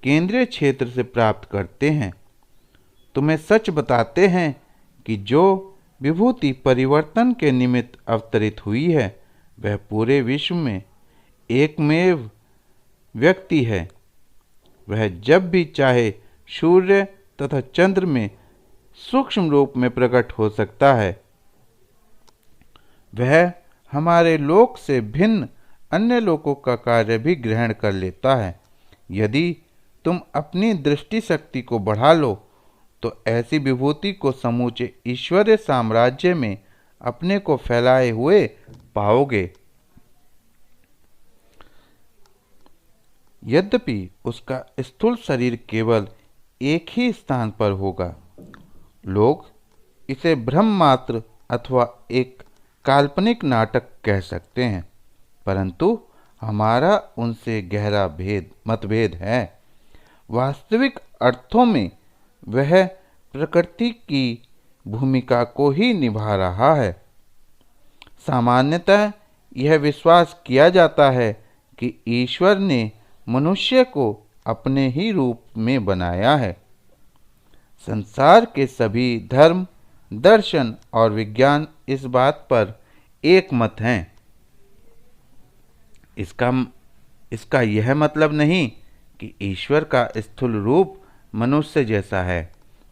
केंद्रीय क्षेत्र से प्राप्त करते हैं। तुम्हें सच बताते हैं कि जो विभूति परिवर्तन के निमित्त अवतरित हुई है वह पूरे विश्व में एकमेव व्यक्ति है। वह जब भी चाहे सूर्य तथा चंद्र में सूक्ष्म रूप में प्रकट हो सकता है। वह हमारे लोक से भिन्न अन्य लोकों का कार्य भी ग्रहण कर लेता है। यदि तुम अपनी दृष्टि शक्ति को बढ़ा लो तो ऐसी विभूति को समूचे ईश्वरीय साम्राज्य में अपने को फैलाए हुए पाओगे। यद्यपि उसका स्थूल शरीर केवल एक ही स्थान पर होगा। लोग इसे भ्रम मात्र अथवा एक काल्पनिक नाटक कह सकते हैं, परंतु हमारा उनसे गहरा मतभेद है। वास्तविक अर्थों में वह प्रकृति की भूमिका को ही निभा रहा है। सामान्यतः यह विश्वास किया जाता है कि ईश्वर ने मनुष्य को अपने ही रूप में बनाया है। संसार के सभी धर्म, दर्शन और विज्ञान इस बात पर एक मत हैं। इसका यह मतलब नहीं कि ईश्वर का स्थूल रूप मनुष्य जैसा है,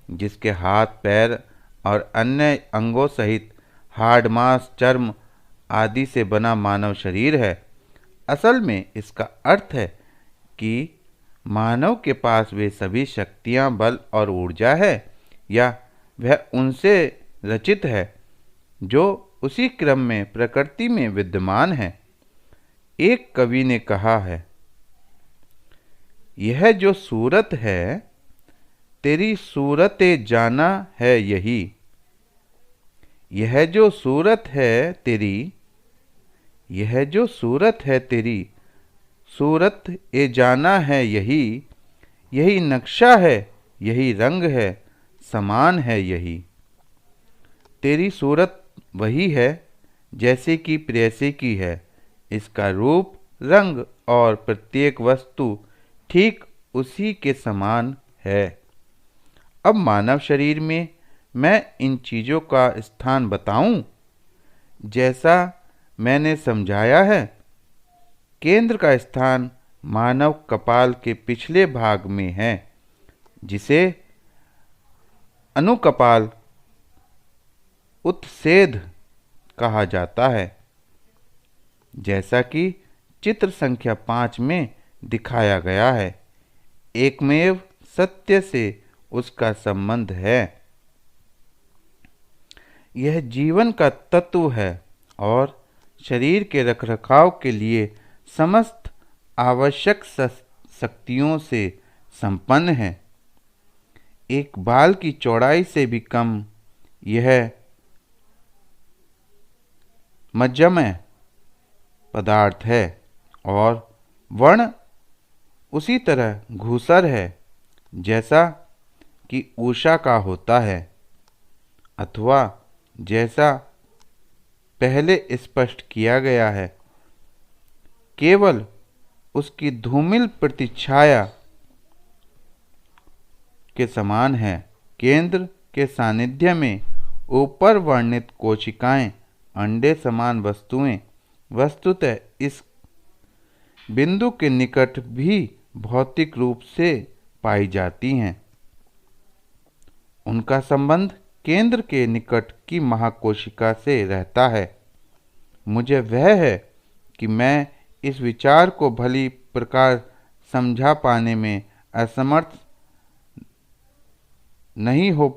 जिसके हाथ, पैर और अन्य अंगों सहित हाड़, मांस, चर्म आदि से बना मानव शरीर है। असल में इसका अर्थ है कि मानव के पास वे सभी शक्तियां, बल और ऊर्जा है, या वह उनसे रचित है जो उसी क्रम में प्रकृति में विद्यमान है। एक कवि ने कहा है, यह जो सूरत है तेरी सूरते जाना है यही। यह जो सूरत है तेरी, यह जो सूरत है तेरी, सूरत ए जाना है यही। यही नक्शा है, यही रंग है, समान है यही। तेरी सूरत वही है जैसे कि प्रेयसी की है। इसका रूप, रंग और प्रत्येक वस्तु ठीक उसी के समान है। अब मानव शरीर में मैं इन चीज़ों का स्थान बताऊं? जैसा मैंने समझाया है, केंद्र का स्थान मानव कपाल के पिछले भाग में है, जिसे अनुकपाल उत्सेद कहा जाता है, जैसा कि चित्र संख्या 5 में दिखाया गया है। एकमेव सत्य से उसका संबंध है। यह जीवन का तत्व है और शरीर के रखरखाव के लिए समस्त आवश्यक शक्तियों से संपन्न है। एक बाल की चौड़ाई से भी कम यह मज्जमय पदार्थ है और वर्ण उसी तरह घूसर है जैसा कि उषा का होता है, अथवा जैसा पहले स्पष्ट किया गया है, केवल उसकी धूमिल प्रतिछाया के समान है। केंद्र के सानिध्य में ऊपर वर्णित कोशिकाएं, अंडे समान वस्तुएं वस्तुतः इस बिंदु के निकट भी भौतिक रूप से पाई जाती हैं। उनका संबंध केंद्र के निकट की महाकोशिका से रहता है। मुझे वह है कि मैं इस विचार को भली प्रकार समझा पाने में असमर्थ नहीं हो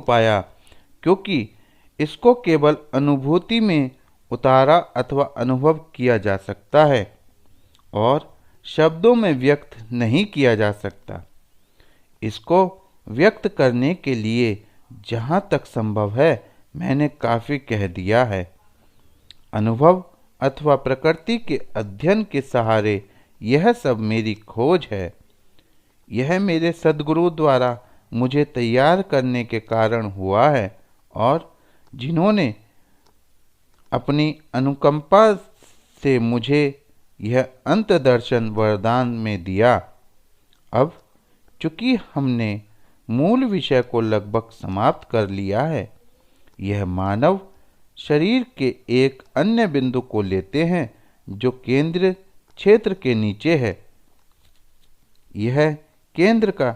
पाया क्योंकि इसको केवल अनुभूति में उतारा अथवा अनुभव किया जा सकता है और शब्दों में व्यक्त नहीं किया जा सकता। इसको व्यक्त करने के लिए जहाँ तक संभव है मैंने काफ़ी कह दिया है। अनुभव अथवा प्रकृति के अध्ययन के सहारे यह सब मेरी खोज है। यह मेरे सद्गुरु द्वारा मुझे तैयार करने के कारण हुआ है और जिन्होंने अपनी अनुकंपा से मुझे यह अंतदर्शन वरदान में दिया। अब चूंकि हमने मूल विषय को लगभग समाप्त कर लिया है, यह मानव शरीर के एक अन्य बिंदु को लेते हैं जो केंद्र क्षेत्र के नीचे है। यह केंद्र का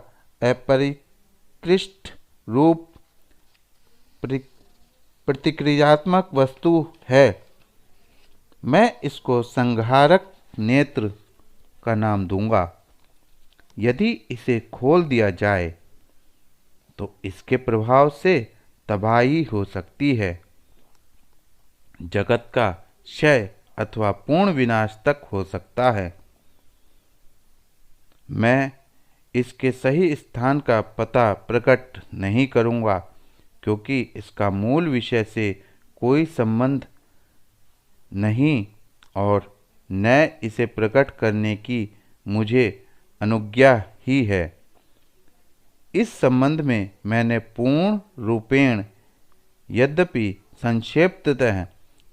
अपरिकृष्ट रूप प्रतिक्रियात्मक वस्तु है। मैं इसको संहारक नेत्र का नाम दूंगा। यदि इसे खोल दिया जाए तो इसके प्रभाव से तबाही हो सकती है। जगत का क्षय अथवा पूर्ण विनाश तक हो सकता है। मैं इसके सही स्थान का पता प्रकट नहीं करूंगा, क्योंकि इसका मूल विषय से कोई संबंध नहीं और न इसे प्रकट करने की मुझे अनुज्ञा ही है। इस संबंध में मैंने पूर्ण रूपेण, यद्यपि संक्षेप्ततः,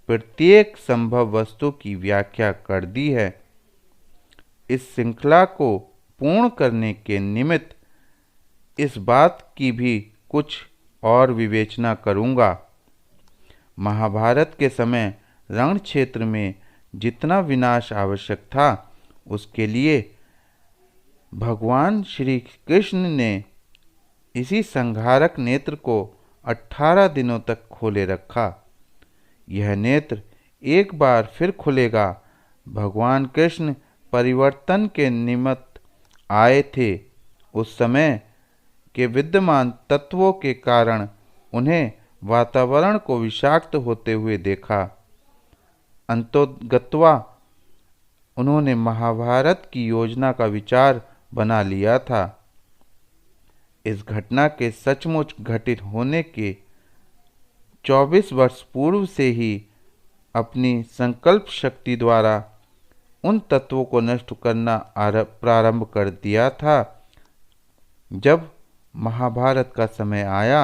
प्रत्येक संभव वस्तु की व्याख्या कर दी है। इस श्रृंखला को पूर्ण करने के निमित्त इस बात की भी कुछ और विवेचना करूंगा। महाभारत के समय रण क्षेत्र में जितना विनाश आवश्यक था, उसके लिए भगवान श्री कृष्ण ने इसी संहारक नेत्र को 18 दिनों तक खोले रखा। यह नेत्र एक बार फिर खुलेगा। भगवान कृष्ण परिवर्तन के निमित्त आए थे। उस समय के विद्यमान तत्वों के कारण उन्हें वातावरण को विषाक्त होते हुए देखा। अंतोगत्वा उन्होंने महाभारत की योजना का विचार बना लिया था। इस घटना के सचमुच घटित होने के 24 वर्ष पूर्व से ही अपनी संकल्प शक्ति द्वारा उन तत्वों को नष्ट करना प्रारंभ कर दिया था। जब महाभारत का समय आया,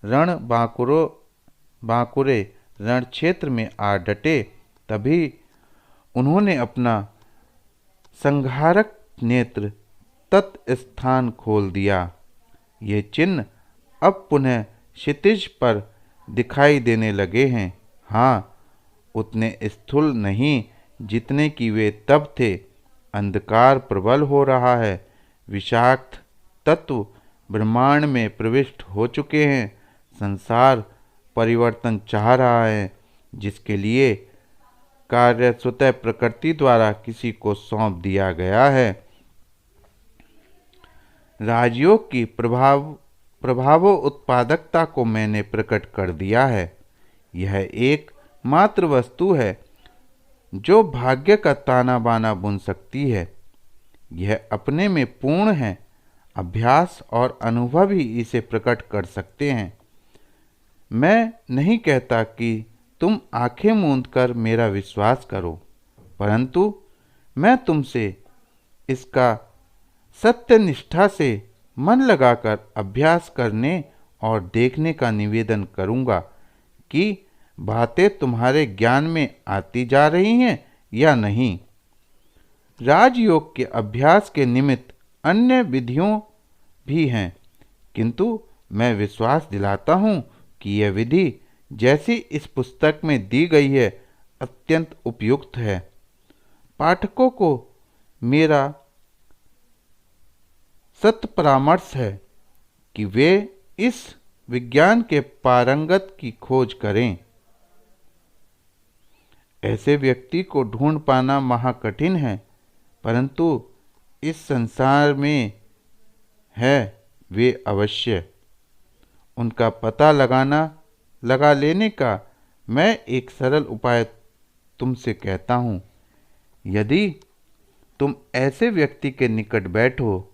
रण बांकुरे रण क्षेत्र में आ डटे, तभी उन्होंने अपना संहारक नेत्र तत्स्थान खोल दिया। ये चिन्ह अब पुनः क्षितिज पर दिखाई देने लगे हैं। हाँ, उतने स्थूल नहीं जितने कि वे तब थे। अंधकार प्रबल हो रहा है। विषाक्त तत्व ब्रह्मांड में प्रविष्ट हो चुके हैं। संसार परिवर्तन चाह रहा है, जिसके लिए कार्य स्वतः प्रकृति द्वारा किसी को सौंप दिया गया है। राजयोग की प्रभावो उत्पादकता को मैंने प्रकट कर दिया है। यह एक मात्र वस्तु है जो भाग्य का ताना बाना बुन सकती है। यह अपने में पूर्ण है। अभ्यास और अनुभव ही इसे प्रकट कर सकते हैं। मैं नहीं कहता कि तुम आंखें मूंद कर मेरा विश्वास करो, परंतु मैं तुमसे इसका सत्य निष्ठा से मन लगाकर अभ्यास करने और देखने का निवेदन करूंगा कि बातें तुम्हारे ज्ञान में आती जा रही हैं या नहीं। राजयोग के अभ्यास के निमित्त अन्य विधियों भी हैं, किंतु मैं विश्वास दिलाता हूँ कि यह विधि जैसी इस पुस्तक में दी गई है अत्यंत उपयुक्त है। पाठकों को मेरा सत्य परामर्श है कि वे इस विज्ञान के पारंगत की खोज करें। ऐसे व्यक्ति को ढूंढ पाना महाकठिन है, परंतु इस संसार में है वे अवश्य। उनका पता लगा लेने का मैं एक सरल उपाय तुमसे कहता हूँ। यदि तुम ऐसे व्यक्ति के निकट बैठो,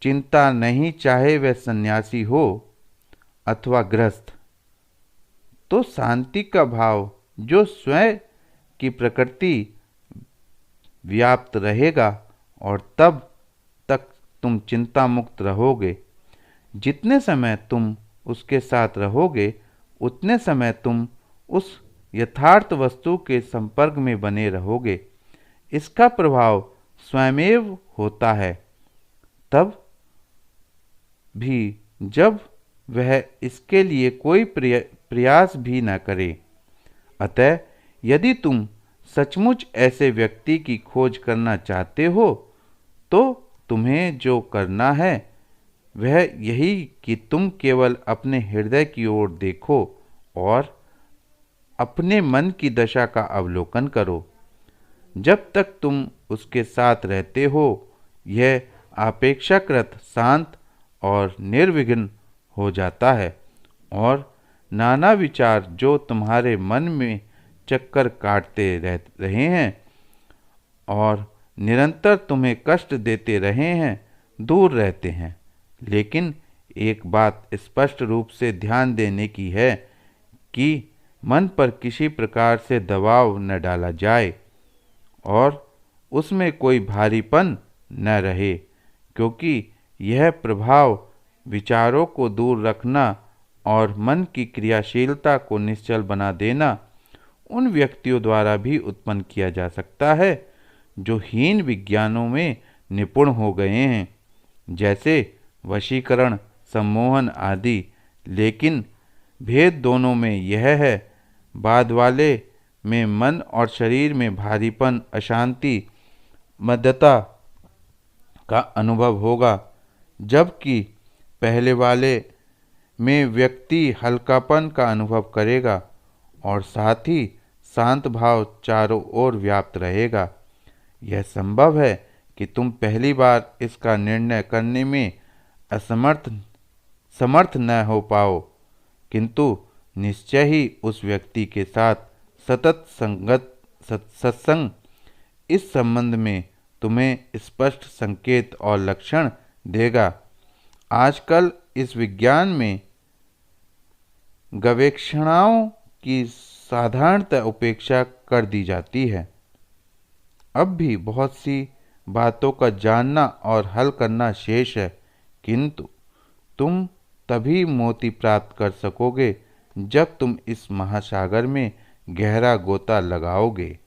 चिंता नहीं, चाहे वह सन्यासी हो अथवा गृहस्थ, तो शांति का भाव जो स्वयं की प्रकृति व्याप्त रहेगा और तब तक तुम चिंता मुक्त रहोगे। जितने समय तुम उसके साथ रहोगे, उतने समय तुम उस यथार्थ वस्तु के संपर्क में बने रहोगे। इसका प्रभाव स्वयमेव होता है, तब भी जब वह इसके लिए कोई प्रयास भी न करे। अतः यदि तुम सचमुच ऐसे व्यक्ति की खोज करना चाहते हो, तो तुम्हें जो करना है वह यही कि तुम केवल अपने हृदय की ओर देखो और अपने मन की दशा का अवलोकन करो। जब तक तुम उसके साथ रहते हो, यह अपेक्षाकृत शांत और निर्विघ्न हो जाता है और नाना विचार जो तुम्हारे मन में चक्कर काटते रहे हैं और निरंतर तुम्हें कष्ट देते रहे हैं, दूर रहते हैं। लेकिन एक बात स्पष्ट रूप से ध्यान देने की है कि मन पर किसी प्रकार से दबाव न डाला जाए और उसमें कोई भारीपन न रहे, क्योंकि यह प्रभाव विचारों को दूर रखना और मन की क्रियाशीलता को निश्चल बना देना उन व्यक्तियों द्वारा भी उत्पन्न किया जा सकता है जो हीन विज्ञानों में निपुण हो गए हैं, जैसे वशीकरण, सम्मोहन आदि। लेकिन भेद दोनों में यह है, बाद वाले में मन और शरीर में भारीपन, अशांति, मन्दता का अनुभव होगा, जबकि पहले वाले में व्यक्ति हल्कापन का अनुभव करेगा और साथ ही शांत भाव चारों ओर व्याप्त रहेगा। यह संभव है कि तुम पहली बार इसका निर्णय करने में समर्थ न हो पाओ, किंतु निश्चय ही उस व्यक्ति के साथ सतत सत्संग इस संबंध में तुम्हें स्पष्ट संकेत और लक्षण देगा। आजकल इस विज्ञान में गवेषणाओं की साधारणतः उपेक्षा कर दी जाती है। अब भी बहुत सी बातों का जानना और हल करना शेष है, किंतु तुम तभी मोती प्राप्त कर सकोगे जब तुम इस महासागर में गहरा गोता लगाओगे।